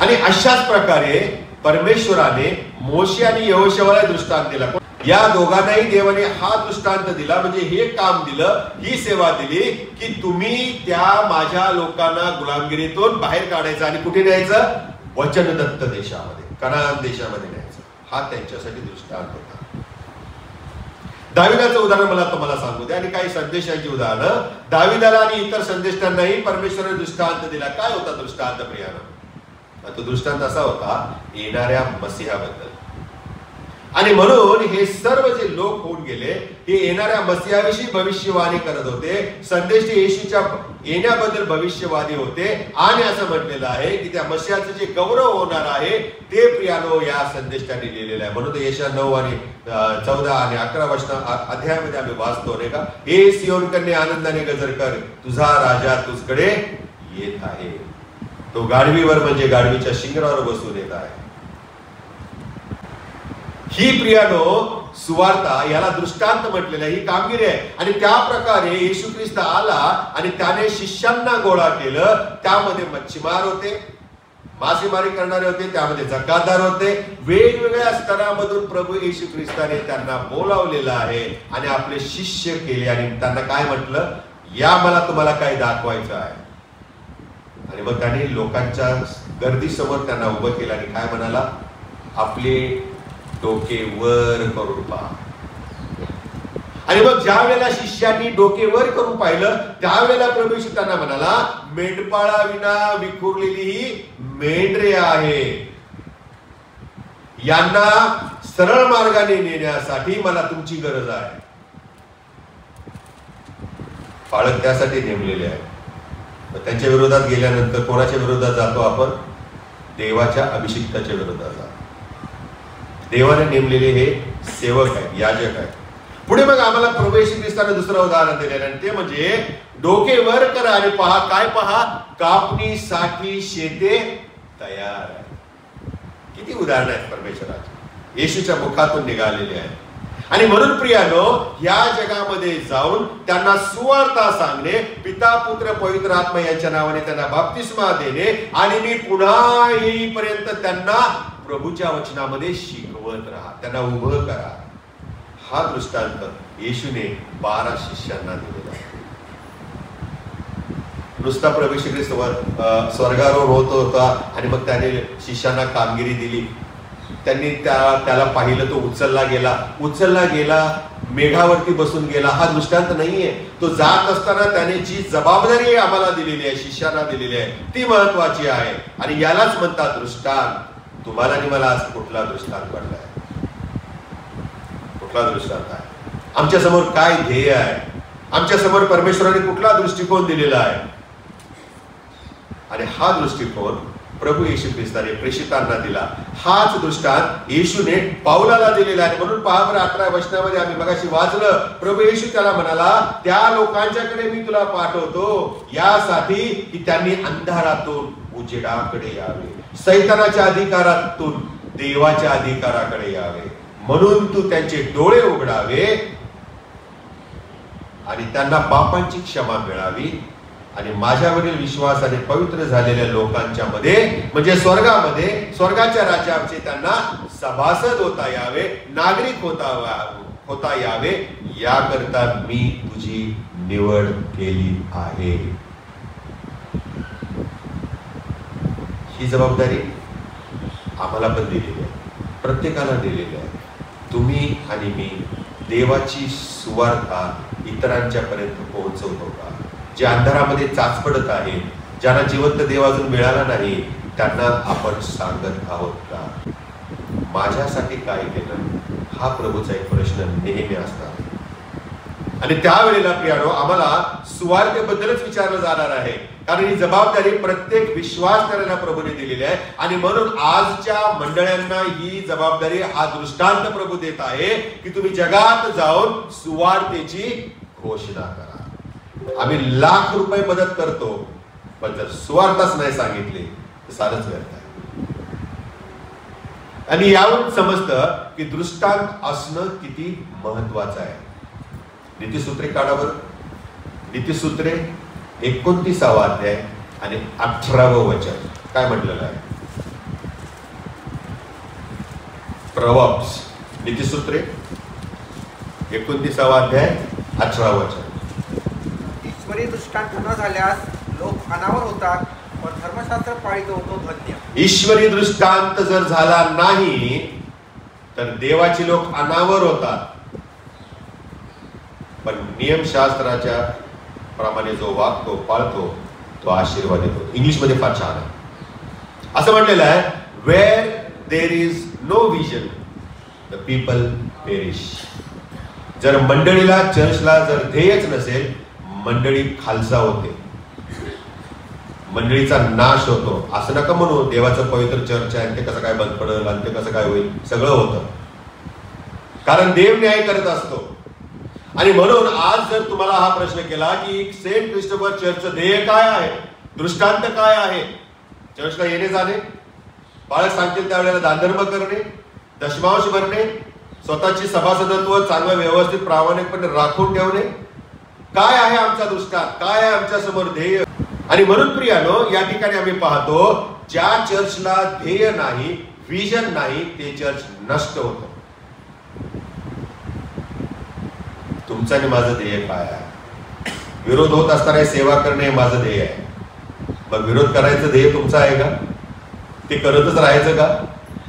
आणि अशाच प्रकारे परमेश्वराने मोशे आणि यहोशूआला दृष्टांत दिला. या दोघांनाही देवाने हा दृष्टांत दिला, म्हणजे हे काम दिलं, ही सेवा दिली की तुम्ही त्या माझ्या लोकांना गुलामगिरीतून बाहेर काढायचं आणि कुठे न्यायचं? वचनदत्त देशामध्ये, कनान देशामध्ये न्यायचं. हा त्यांच्यासाठी दृष्टांत होता. दाविदाचं उदाहरण मला तुम्हाला सांगू द्या आणि काही संदेशांची उदाहरणं. दाविदाला आणि इतर संदेशांनाही परमेश्वराने दृष्टांत दिला. काय होता दृष्टांत प्रियानं? तो दृष्टांत असा होता येणाऱ्या मसीहाबद्दल. आणि म्हणून हे सर्व जे लोक होऊन गेले हे येणाऱ्या मसीहाविषयी भविष्यवाणी करत होते. संदेश येशूच्या येण्याबद्दल भविष्यवादी होते. आणि असं म्हटलेलं आहे की त्या मसीहाचं जे गौरव होणार आहे ते प्रियानो या संदेशाने लिहिलेलं आहे. म्हणून यशा 9 आणि 14 आणि 11 अध्यायामध्ये आम्ही वाचतो नाही का, हे सियोन कन्या आनंदाने गजर कर, तुझा राजा तुझकडे येत आहे. तो गाढवीवर म्हणजे गाढवीच्या शिंगरावर बसून येत आहे. ही प्रियानो सुवार्ता, याला दृष्टांत म्हटलेलं ही कामगिरी आहे. आणि त्या प्रकारे येशू ख्रिस्त आला आणि त्याने शिष्यांना गोळा केलं. त्यामध्ये मच्छीमार होते, मासेमारी करणारे होते, त्यामध्ये जकातदार होते. वेगवेगळ्या स्तरामधून प्रभू येशू ख्रिस्ताने त्यांना बोलावलेलं आहे आणि आपले शिष्य केले. आणि त्यांना काय म्हटलं? या मला तुम्हाला काय दाखवायचं आहे. आणि मग त्यांनी लोकांच्या गर्दीसमोर त्यांना उभं केलं आणि काय म्हणाला? आपले डोके वर करून पहा. आणि मग ज्या वेळेला शिष्यांनी डोके वर करून पाहिलं त्यावेळेला प्रभू येशू त्यांना म्हणाला, मेंढपाळा विना विखुरलेली ही मेंढरे आहे, यांना सरळ मार्गाने नेण्यासाठी मला तुमची गरज आहे. पाळक त्यासाठी नेमलेले आहे. त्यांच्या विरोधात गेल्यानंतर कोणाच्या विरोधात जातो आपण? देवाच्या अभिषिक्ताच्या विरोधात जातो. देवाने नेमलेले हे सेवक आहेत, याजक आहेत. पुढे मग आम्हाला प्रभू येशू ख्रिस्ताने दुसरं उदाहरण दिलेलं आणि ते म्हणजे डोके वर करा आणि पहा. काय पहा? कापणीसाठी शेते तयार आहे. किती उदाहरण आहेत परमेश्वराची, येशूच्या मुखातून निघालेले आहेत. आणि म्हणून प्रियानो, या जगामध्ये जाऊन त्यांना सुवार्ता सांगणे, पिता पुत्र पवित्र आत्मा यांच्या नावाने त्यांना बाप्तिस्मा देणे आणि मी पुन्हा येईपर्यंत त्यांना प्रभूच्या वचनामध्ये शिकवत राहा, त्यांना उभं करा. हा दृष्टांत येशूने 12 शिष्यांना दिलेला आहे. नुसता प्रभू श्री ख्रिस्त स्वर्गारोहण होत होता आणि मग त्याने शिष्यांना कामगिरी दिली. त्यांनी त्याला पाहिलं, तो उचलला गेला, मेघावरती बसून गेला. हा दृष्टांत नाहीये. तो जात असताना त्याने जी जबाबदारी आम्हाला दिलेली आहे, शिष्यांना दिलेली आहे, ती महत्वाची आहे. आणि यालाच म्हणतात दृष्टांत. तुम्हाला आणि मला आज कुठला दृष्टांत वाटलाय? कुठला दृष्टांत आहे? आमच्या समोर काय ध्येय आहे? आमच्या समोर परमेश्वराने कुठला दृष्टिकोन दिलेला आहे? आणि हा दृष्टिकोन प्रभू येशू ख्रिस्ताने प्रेषितांना दिला. हाच दृष्टांत येशूने पाऊलाला दिलेला आहे. म्हणून पहा बरं 18 वचनामध्ये आम्ही मगाशी वाचलं, प्रभू येशू त्याला म्हणाला, त्या लोकांच्याकडे मी तुला पाठवतो यासाठी की त्यांनी अंधारातून उजेडाकडे यावे, सैतानाच्या अधिकारातून देवाच्या अधिकाराकडे यावे. म्हणून तू त्यांचे डोळे उघडावे आणि त्यांना पापांची क्षमा मिळावी आणि माझ्यावरील विश्वासाने पवित्र झालेल्या लोकांच्या मध्ये म्हणजे स्वर्गामध्ये, स्वर्गाच्या राज्याचे त्यांना सभासद होता यावे, नागरिक होता यावे, याकरता मी तुझी निवड केली आहे. ही जबाबदारी आम्हाला पण दिलेली आहे, प्रत्येकाला दिलेली आहे. तुम्ही आणि मी देवाची सुवार्ता इतरांच्या पर्यंत पोहोचवतो का? जे अंधारामध्ये चाचपडत आहे, ज्यांना जिवंत देव अजून मिळाला नाही, त्यांना आपण सांगत आहोत का? माझ्यासाठी काय केलं? हा प्रभूचा एक प्रश्न नेहमी असतात. आणि त्यावेळेला प्रियानो आम्हाला सुवार्तेबद्दलच विचारलं जाणार आहे, कारण ही जबाबदारी प्रत्येक विश्वास करायला प्रभूने दिलेली आहे. आणि म्हणून आजच्या मंडळांना ही जबाबदारी, हा दृष्टांत प्रभू देत आहे की तुम्ही जगात जाऊन सुवार्तेची घोषणा करा. आम्ही लाख रुपये मदत करतो, पण जर सुवार्थच नाही सांगितले तर सारच व्यर्थ आहे. आणि यावरून समजतं की दृष्टांत असणं किती महत्वाचं आहे. नीतिसूत्रे काढा बरं. नीतिसूत्रे 29वा अध्याय आणि 18वं वचन काय म्हटलेलं आहे. प्रॉव्हर्ब्स नीतिसूत्रे 29वा अध्याय 18वं वचन. ईश्वरी दृष्टांत न झाल्यास लोक अनावर होतात, पण धर्मशास्त्र पाळितो तो धन्य. ईश्वरी दृष्टांत जर झाला नाही तर देवाची लोक अनावर होतात, पण नियमशास्त्राच्या प्रमाणे जो वागतो पाळतो तो आशीर्वाद येतो. इंग्लिश मध्ये फार छान आहे. असं म्हटलेलं आहे, where there is no vision the people perish. जर मंडळीला चर्चला जर ध्येयच नसेल, मंडळी खालसा होते, मंडळीचा नाश होतो. असं नका म्हणू देवाचं पवित्र चर्च आहे ते कसं काय बंद पडेल आणि ते कसं काय होईल. सगळं होतं, कारण देव न्याय करत असतो. आणि म्हणून आज जर तुम्हाला हा प्रश्न केला की सेंट क्रिस्टोफर चर्चचं ध्येय काय आहे, दृष्टांत काय आहे, चर्चला येणे जाणे, बाळक सांगतील त्यावेळेला दानधर्म करणे, दशमांश भरणे, स्वतःची सभासदत्व चांगलं व्यवस्थित प्रामाणिकपणे राखून ठेवणे, काय आहे आमचा दृष्टांत, काय आहे आमच्या समोर ध्येय. आणि म्हणून प्रियानो, या ठिकाणी आम्ही पाहतो ज्या चर्चला ध्येय नाही, विजन नाही, ते चर्च नष्ट होतं. तुमचं आणि माझं ध्येय काय आहे. विरोध होत असताना सेवा करणे हे माझं ध्येय आहे. मग विरोध करायचं ध्येय तुमचं आहे का, ते करतच राहायचं का.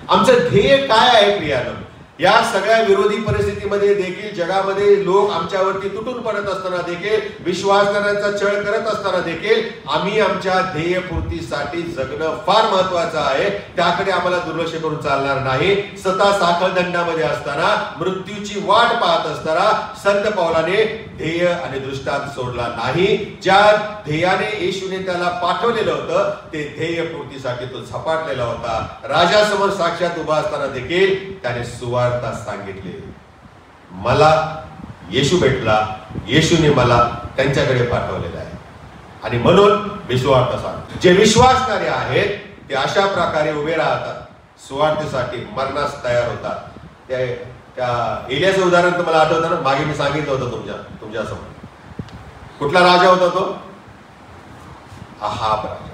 आमचं ध्येय काय आहे प्रियानो. या सगळ्या विरोधी परिस्थितीमध्ये देखील, जगामध्ये लोक आमच्यावरती तुटून पडत असताना देखील, विश्वासणाऱ्यांचा छळ करत असताना देखील, आम्ही आमच्या ध्येयपूर्तीसाठी जगणं फार महत्वाचं आहे. त्याकडे आम्हाला दुर्लक्ष करून चालणार नाही. स्वतः साखळदंडामध्ये असताना, मृत्यूची वाट पाहत असताना संत पौलाने ध्येय आणि दृष्टांत सोडला नाही. ज्या ध्येयाने येशूने त्याला पाठवलेलं होतं ते ध्येयपूर्तीसाठी तो झपाटलेला होता. राजासमोर साक्षात उभा असताना देखील त्याने सुवार्ता सांगितले. मला येशू भेटला, येशूने मला त्यांच्याकडे पाठवलेला आहे. आणि म्हणून मी सुवार्ता सांगतो. जे विश्वासणारे आहेत ते अशा प्रकारे उभे राहतात, सुवार्थेसाठी मरणास तयार होतात. त्या एलियाचं उदाहरण तुम्हाला आठवतं ना, मागे मी सांगितलं होतं तुमच्या समोर. कुठला राजा होता तो. अहाब राजा.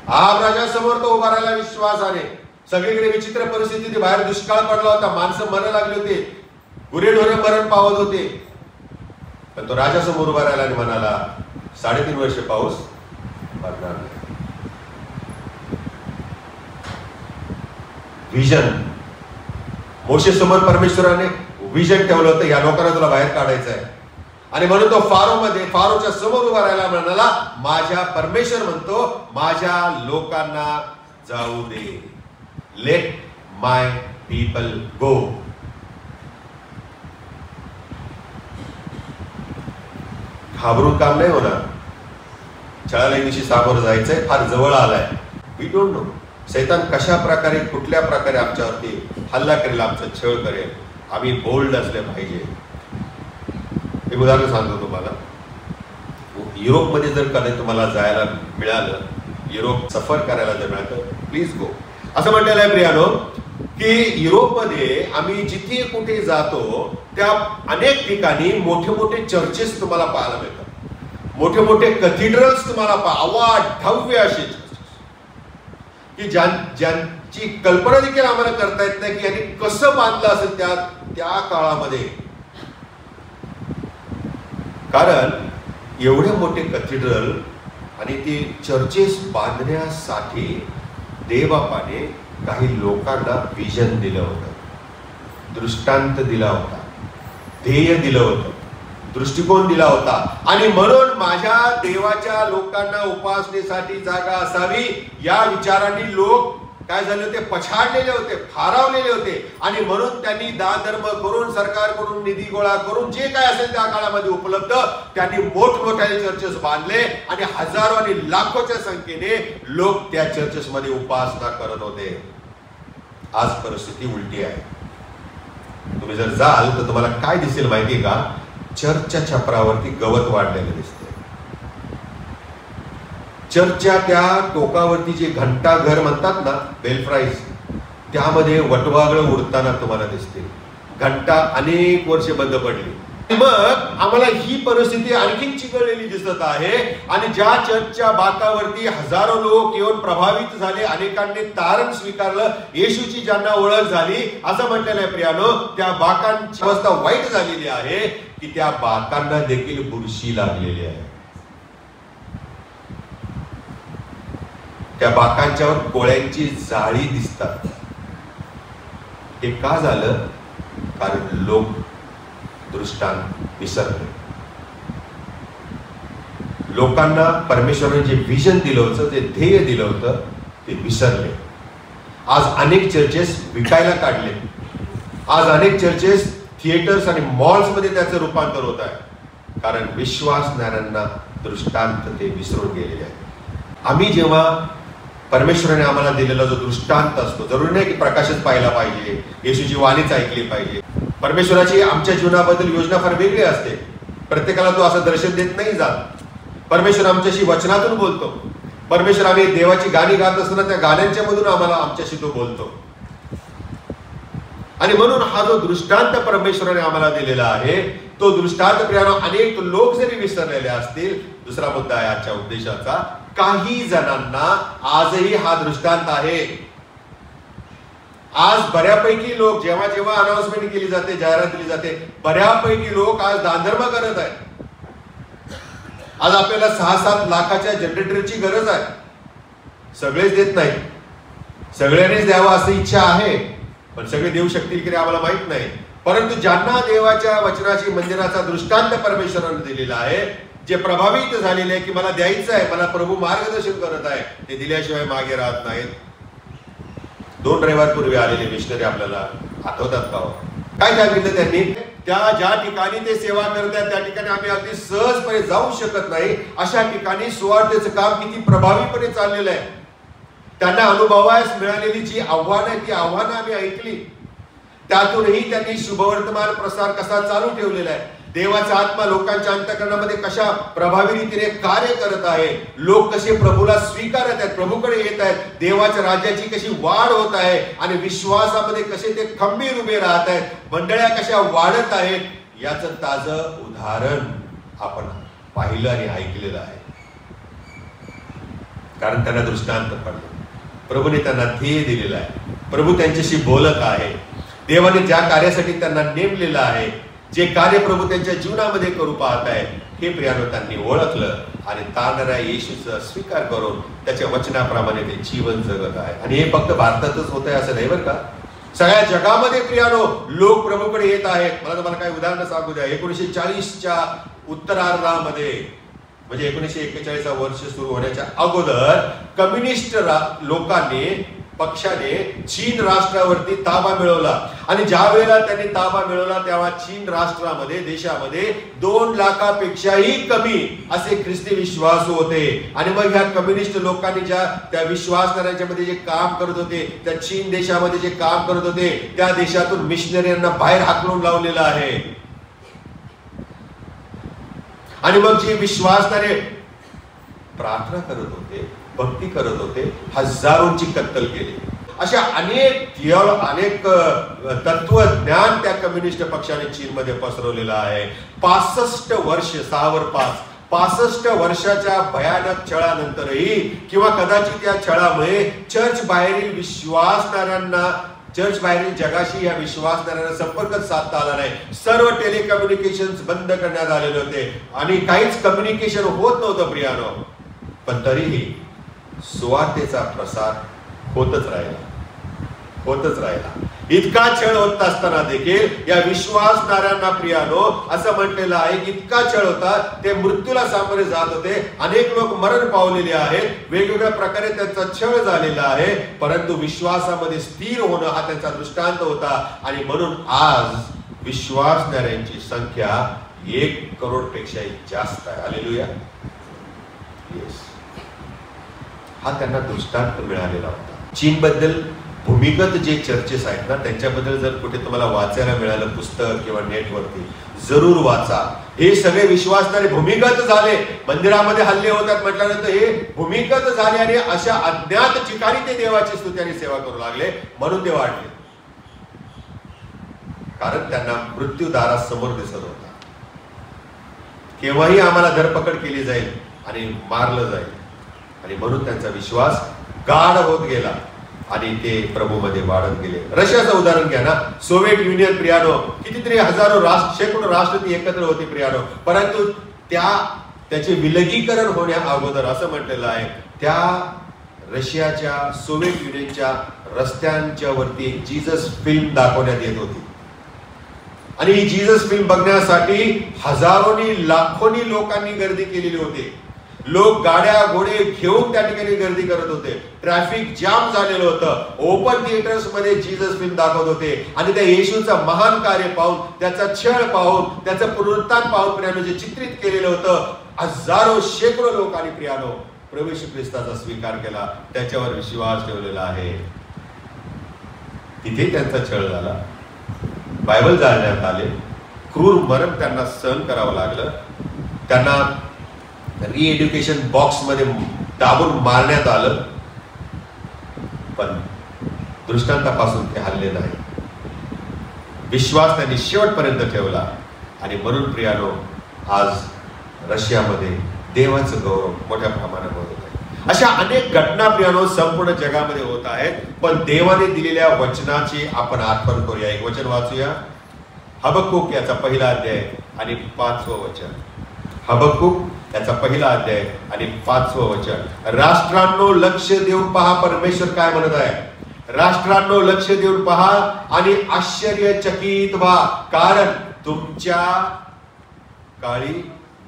अहाब राजासमोर तो उभा राहिला विश्वासाने. सगळीकडे विचित्र परिस्थिती, बाहेर दुष्काळ पडला होता, माणसं मरण लागले होते, गुरेढोरे मरण पावत होते. पण तो राजा समोर उभा राहिला आणि म्हणाला 3.5 वर्ष पाऊस पडणार नाही. विजन. मोशे समोर परमेश्वराने विजन ठेवलं होतं, या लोकांना तुला बाहेर काढायचं आहे. आणि म्हणून तो फारोच्या समोर उभा राहिला, म्हणाला माझ्या परमेश्वर म्हणतो माझ्या लोकांना जाऊ दे. Let my people go. घाबरून काम नाही होणार. छळाला दिवशी सामोरं जायचंय, फार जवळ आलाय. वी डोंट नो सैतान कशा प्रकारे, कुठल्या प्रकारे आमच्यावरती हल्ला करेल, आमचा छळ करेल. आम्ही बोल्ड असले पाहिजे. एक उदाहरण सांगतो तुम्हाला. युरोपमध्ये जर कधी तुम्हाला जायला मिळालं, युरोप सफर करायला जर मिळालं, प्लीज गो. असं म्हटलेलं आहे प्रियानो की युरोपमध्ये आम्ही जिथे कुठे जातो त्या अनेक ठिकाणी मोठे मोठे चर्चेस तुम्हाला पाहायला मिळतात. मोठे मोठे कॅथेड्रल्स तुम्हाला अवाढव्य असे की ज्यांची कल्पना देखील आम्हाला करता येत नाही की यांनी कसं बांधलं असेल त्या काळामध्ये. कारण एवढे मोठे कॅथेड्रल आणि ते चर्चेस बांधण्यासाठी देवबापाने काही लोकांना विजन दिलं होतं, दृष्टांत दिला होता, ध्येय दिलं होतं, दृष्टिकोन दिला होता. आणि म्हणून माझ्या देवाच्या लोकांना उपासनेसाठी जागा असावी या विचारांनी लोक काय झाले होते, पछाडलेले होते, फारावलेले होते. आणि म्हणून त्यांनी दान धर्म करून, सरकारकडून निधी गोळा करून, जे काय असेल त्या काळामध्ये उपलब्ध, त्यांनी मोठमोठ्याने चर्चेस बांधले आणि हजारो आणि लाखोच्या संख्येने लोक त्या चर्चेस मध्ये उपासना करत होते. आज परिस्थिती उलटी आहे. तुम्ही जर जाल तर तुम्हाला काय दिसेल माहिती का, चर्चच्या छपरावरती गवत वाढलेलं दिसते. चर्चच्या त्या टोकावरती जे घंटाघर म्हणतात ना, बेलफ्राईज, त्यामध्ये वटवागळं उडताना तुम्हाला दिसते. घंटा अनेक वर्ष बंद पडली. मग आम्हाला ही परिस्थिती आणखीन चिघळलेली दिसत आहे. आणि ज्या चर्चच्या बाकावरती हजारो लोक येऊन प्रभावित झाले, अनेकांनी तारण स्वीकारलं, येशूची ज्यांना ओळख झाली, असं म्हटलेलं आहे प्रियानो, त्या बाकांची अवस्था वाईट झालेली आहे की त्या बाकांना देखील बुरशी लागलेली आहे. त्या बाकांच्यावर कोळ्यांची जाळी दिसतात. हे का झालं? कारण लोक दृष्टांत विसरले. लोकांना परमेश्वराने जे विजन दिलं होतं, जे ध्येय दिलं होतं, ते विसरले. आज अनेक चर्चेस विकायला काढले. आज अनेक चर्चेस थिएटर्स आणि मॉल्स मध्ये त्याचं रूपांतर होत आहे. कारण विश्वासणाऱ्यांना दृष्टांत ते विसरून गेलेले आहे. आम्ही जेव्हा परमेश्वराने आम्हाला दिलेला जो दृष्टांत असतो, जरुरी नाही की प्रकाशच पाहिला पाहिजे, येशूची वाणीच ऐकली पाहिजे. परमेश्वराची आमच्या जीवनाबद्दल योजना फार वेगळी असते. प्रत्येकाला तो असं दर्शन देत नाही जात. परमेश्वर आमच्याशी वचनातून बोलतो. परमेश्वर, आम्ही देवाची गाणी गात असताना त्या गाण्यांच्या मधून आमच्याशी तो बोलतो. आणि म्हणून हा जो दृष्टांत परमेश्वराने आम्हाला दिलेला आहे, तो दृष्टांत प्रियानो अनेक लोक जरी विसरलेले असतील. दुसरा मुद्दा आहे आजच्या उपदेशाचा, काही जणांना आजही हा दृष्टांत आहे. आज बऱ्यापैकी लोक, जेव्हा जेव्हा अनाउन्समेंट केली जाते, जाहिरात दिली जाते, बऱ्यापैकी लोक आज दानधर्म करत आहेत. आज आपल्याला 6-7 लाखाच्या जनरेटरची गरज आहे. सगळेच देत नाही, सगळ्यांनीच द्यावा अशी इच्छा आहे, पण सगळे देऊ शकतील की आम्हाला माहित नाही. परंतु ज्यांना देवाच्या वचनाची, मंदिराचा दृष्टांत परमेश्वराने दिलेला आहे, जे प्रभावित झालेले आहे की मला द्यायचं आहे, मला प्रभू मार्गदर्शन करत आहे, ते दिल्याशिवाय मागे राहत नाहीत. 2 रविवारपूर्वी आलेले मिशनरी आपल्याला आठवतात का? काय सांगितलं त्यांनी? त्या ज्या ठिकाणी ते सेवा करतात त्या ठिकाणी आम्ही अगदी सहजपणे जाऊ शकत नाही, अशा ठिकाणी सुवार्थेचं काम किती प्रभावीपणे चाललेलं आहे. त्यांना अनुभवास मिळालेली जी आव्हानं आहे, ती आव्हानं आम्ही ऐकली. त्यातूनही त्यांनी शुभवर्तमान प्रसार कसा चालू ठेवलेला आहे, देवाचा आत्मा लोकांच्या अंतःकरणामध्ये कशा प्रभावी रीतीने कार्य करत आहे, लोक कसे प्रभूला स्वीकारत आहेत, प्रभूकडे येत आहेत, देवाच्या राज्याची कशी वाढ होत आहे आणि विश्वासामध्ये कसे ते खंबीर उभे राहत आहेत, मंडळ्या कशा वाढत आहेत, याचं ताजं उदाहरण आपण पाहिलं आणि ऐकलेलं आहे. कारण त्यांना दृष्टांत पडलं. प्रभूने त्यांना ध्येय दिलेलं आहे. प्रभू त्यांच्याशी बोलत आहे. देवाने ज्या कार्यासाठी त्यांना नेमलेलं आहे, जे कार्य प्रभू त्यांच्या जीवनामध्ये करू पाहत आहे, हे प्रियानो त्यांनी ओळखलं आणि तारणाऱ्या येशूचा स्वीकार करून त्याच्या वचनाप्रमाणे ते जीवन जगत आहे. आणि हे फक्त भारतातच होत आहे असं नाही बरं का. सगळ्या जगामध्ये प्रियानो लोक प्रभूकडे येत आहेत. मला तुम्हाला काही उदाहरणं सांगू द्या. 1940च्या उत्तरार्धामध्ये, म्हणजे 1941 वर्ष सुरू होण्याच्या अगोदर कम्युनिस्ट लोकांनी, पक्षाने चीन राष्ट्रावरती ताबा मिळवला. आणि ज्या वेळेला त्यांनी ताबा मिळवला तेव्हा चीन राष्ट्रामध्ये, देशामध्ये 2 लाखापेक्षाही कमी असे ख्रिस्ती विश्वासू होते. आणि मग ह्या कम्युनिस्ट लोकांनी त्या विश्वासणाऱ्यांच्या मध्ये जे काम करत होते, त्या चीन देशामध्ये जे काम करत होते, त्या देशातून मिशनरींना बाहेर हाकलून लावलेलं आहे. आणि मग जे विश्वासणारे प्रार्थना करत होते, भक्ती करत होते, हजारोंची कत्तल केली. अशा अनेक तत्वज्ञान त्या कम्युनिस्ट पक्षाने चीनमध्ये पसरवलेलं आहे. 65 वर्ष, 6 वर 5, 65 वर्षाच्या भयानक छळानंतरही किंवा कदाचित या छळामुळे चर्च बाहेरील विश्वासणाऱ्यांना, चर्च बाहेरील जगाशी या विश्वासणाऱ्यांना संपर्कच साधता आला नाही. सर्व टेलिकम्युनिकेशन बंद करण्यात आलेले होते आणि काहीच कम्युनिकेशन होत नव्हतं प्रियानो. पण तरीही सुवार्तेचा प्रसार होतच राहिला. इतका छळ होत असताना देखील या विश्वासणाऱ्यांना प्रियानो असं म्हटलेलं आहे की इतका छळ होता, ते मृत्यूला सामोरे जात होते. अनेक लोक मरण पावलेले आहेत, वेगवेगळ्या प्रकारे त्यांचा छळ झालेला आहे, परंतु विश्वासामध्ये स्थिर होणं हा त्यांचा दृष्टांत होता. आणि म्हणून आज विश्वासणाऱ्यांची संख्या 1 करोडपेक्षाही जास्त आहे. हालेलुया. हा त्यांना दृष्टांत मिळालेला होता. चीन बद्दल भूमिगत जे चर्चेस आहेत ना, त्यांच्याबद्दल जर कुठे तुम्हाला वाचायला मिळालं पुस्तक किंवा नेटवरती, जरूर वाचा. हे सगळे विश्वासणारे भूमिगत झाले, मंदिरामध्ये हल्ले होतात म्हटल्यानंतर हे भूमिगत झाले आणि अशा अज्ञात ठिकाणी ते देवाची स्तुती आणि सेवा करू लागले, म्हणून ते वाढले. कारण त्यांना मृत्यू दारासमोर दिसत होता. केव्हाही आम्हाला धरपकड केली जाईल आणि मारलं जाईल, आणि म्हणून त्यांचा विश्वास गाढ होत गेला आणि ते प्रभूमध्ये वाढत गेले. रशियाचं उदाहरण घ्या ना, सोव्हिएट युनियन प्रियानो, कितीतरी हजारो राष्ट्र, शेकडो राष्ट्र ती एकत्र होती प्रियानो, परंतु त्याचे विलगीकरण होण्या अगोदर असं म्हटलेलं आहे, त्या रशियाच्या सोव्हिएट युनियनच्या रस्त्यांच्या वरती एक जीसस फिल्म दाखवण्यात येत होती. आणि ही जीसस फिल्म बघण्यासाठी हजारोनी लाखोनी लोकांनी गर्दी केलेली होती. लोक गाड्या घोडे घेऊन त्या ठिकाणी गर्दी करत होते. ट्रॅफिक जाम झालेलं होतं. ओपन थिएटर्स मध्ये जीसस फिल्म दाखवत होते आणि त्या येशूचं महान कार्य पाहून, त्याचा छळ पाहून, त्याचं पुनरुत्थान पाहून प्रियानो जे चित्रित केलेलं होतं, हजारो शेकडो लोकांनी प्रियानो प्रभू येशू ख्रिस्ताचा स्वीकार केला, त्याच्यावर विश्वास ठेवलेला आहे. तिथे त्यांचा छळ झाला, बायबल जाळण्यात आले, क्रूर मरण त्यांना सहन करावं लागलं, त्यांना रिएड्युकेशन बॉक्स मध्ये दाबून मारण्यात आलं, पण दृष्टांतापासून ते हल्ले नाही. विश्वास त्यांनी शेवटपर्यंत ठेवला आणि म्हणून प्रियानो आज रशियामध्ये देवाचं गौरव मोठ्या प्रमाणात होत आहे. अशा अनेक घटना प्रियानो संपूर्ण जगामध्ये होत आहेत, पण देवाने दिलेल्या वचनाची आपण आठवण करूया. एक वचन वाचूया, हबक्कूक याचा पहिला अध्याय आणि 5वं वचन. हबक्कूक याचा पहिला अध्याय आणि 5वं वचन. राष्ट्रांनो लक्ष देऊन पहा, परमेश्वर काय म्हणत आहे. राष्ट्रांनो लक्ष देऊन पहा आणि आश्चर्यचकित व्हा, कारण तुमच्या काळी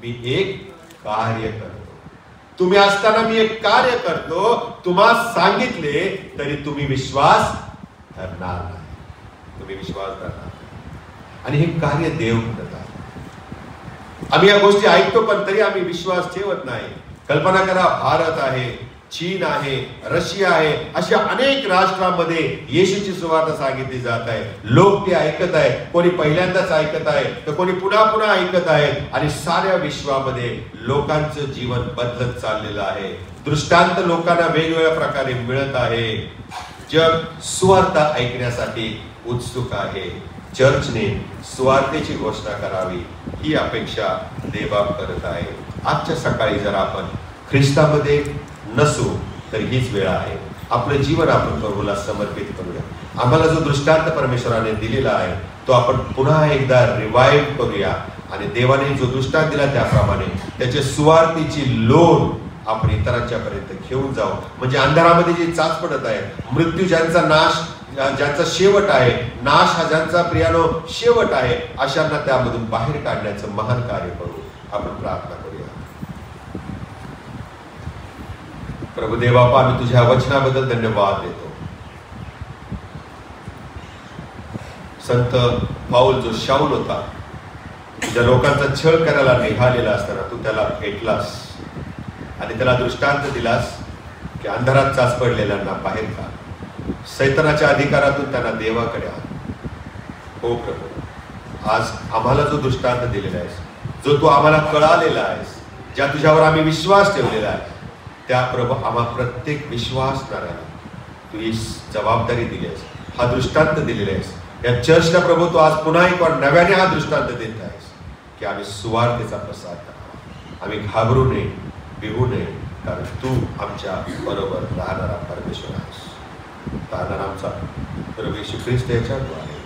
मी एक कार्य करतो. तुम्ही असताना मी एक कार्य करतो, तुम्हा सांगितले तरी तुम्ही विश्वास धरणार नाही. तुम्ही विश्वास धरणार नाही. आणि हे कार्य देव करतात. आम्ही या गोष्टी ऐकतो पण तरी आम्ही विश्वास ठेवत नाही. कल्पना करा, भारत आहे, चीन आहे, रशिया आहे, अशा अनेक राष्ट्रांमध्ये येशूची सुवार्ता सांगितली जात आहे. लोक ते ऐकत आहेत, कोणी पहिल्यांदाच ऐकत आहे तर कोणी पुन्हा पुन्हा ऐकत आहेत, आणि साऱ्या विश्वामध्ये लोकांचं जीवन बदलत चाललेलं आहे. दृष्टांत लोकांना वेगवेगळ्या प्रकारे मिळत आहे. जग सुवार्ता ऐकण्यासाठी उत्सुक आहे. चर्चने सुवार्तेची घोषणा करावी ही अपेक्षा देवबाप करत आहे. आजच्या सकाळी जर आपण ख्रिस्तामध्ये नसू तर हीच वेळ आहे. आपलं जीवन आपण प्रभूला समर्पित करूया. आम्हाला जो दृष्टांत परमेश्वराने दिलेला आहे तो आपण पुन्हा एकदा रिवाइव्ह करूया, आणि देवाने जो दृष्टांत दिला त्याप्रमाणे त्याचे सुवार्तेची लोन आपण इतरांच्या पर्यंत घेऊन जाऊ. म्हणजे अंधारामध्ये जे चाच पडत आहे, मृत्यू ज्यांचा नाश, ज्यांचा शेवट आहे, नाश हा ज्यांचा प्रियानो शेवट आहे, अशांना त्यामधून बाहेर काढण्याचं महान कार्य करू. आपण प्रार्थना करूया. प्रभुदेव बापा, आम्ही तुझ्या वचनाबद्दल धन्यवाद देतो. संत पाऊल जो शाऊल होता, तुझ्या लोकांचा छळ करायला निघालेला असताना तू त्याला भेटलास आणि त्याला दृष्टांत दिलास की अंधारात चाच पडलेल्यांना बाहेर काढ, सैतानाच्या अधिकारातून त्यांना देवाकडे आण. हो प्रभू, आज आम्हाला जो दृष्टांत दिलेला आहेस, जो तू आम्हाला कळालेला आहेस, ज्या तुझ्यावर आम्ही विश्वास ठेवलेला आहे, त्या प्रभू आम्हा प्रत्येक विश्वासणाऱ्याला तू ही जबाबदारी दिली आहेस, हा दृष्टांत दिलेला आहेस. या चर्चला प्रभू तू आज पुन्हा एक नव्याने हा दृष्टांत देत आहेस की आम्ही सुवार्तेचा प्रसार करावा. आम्ही घाबरू नये, भिवू नये, कारण तू आमच्या बरोबर राहणारा परमेश्वर आहेस. राहणारा आमचा प्रभू येशू ख्रिस्त याच्याद्वारे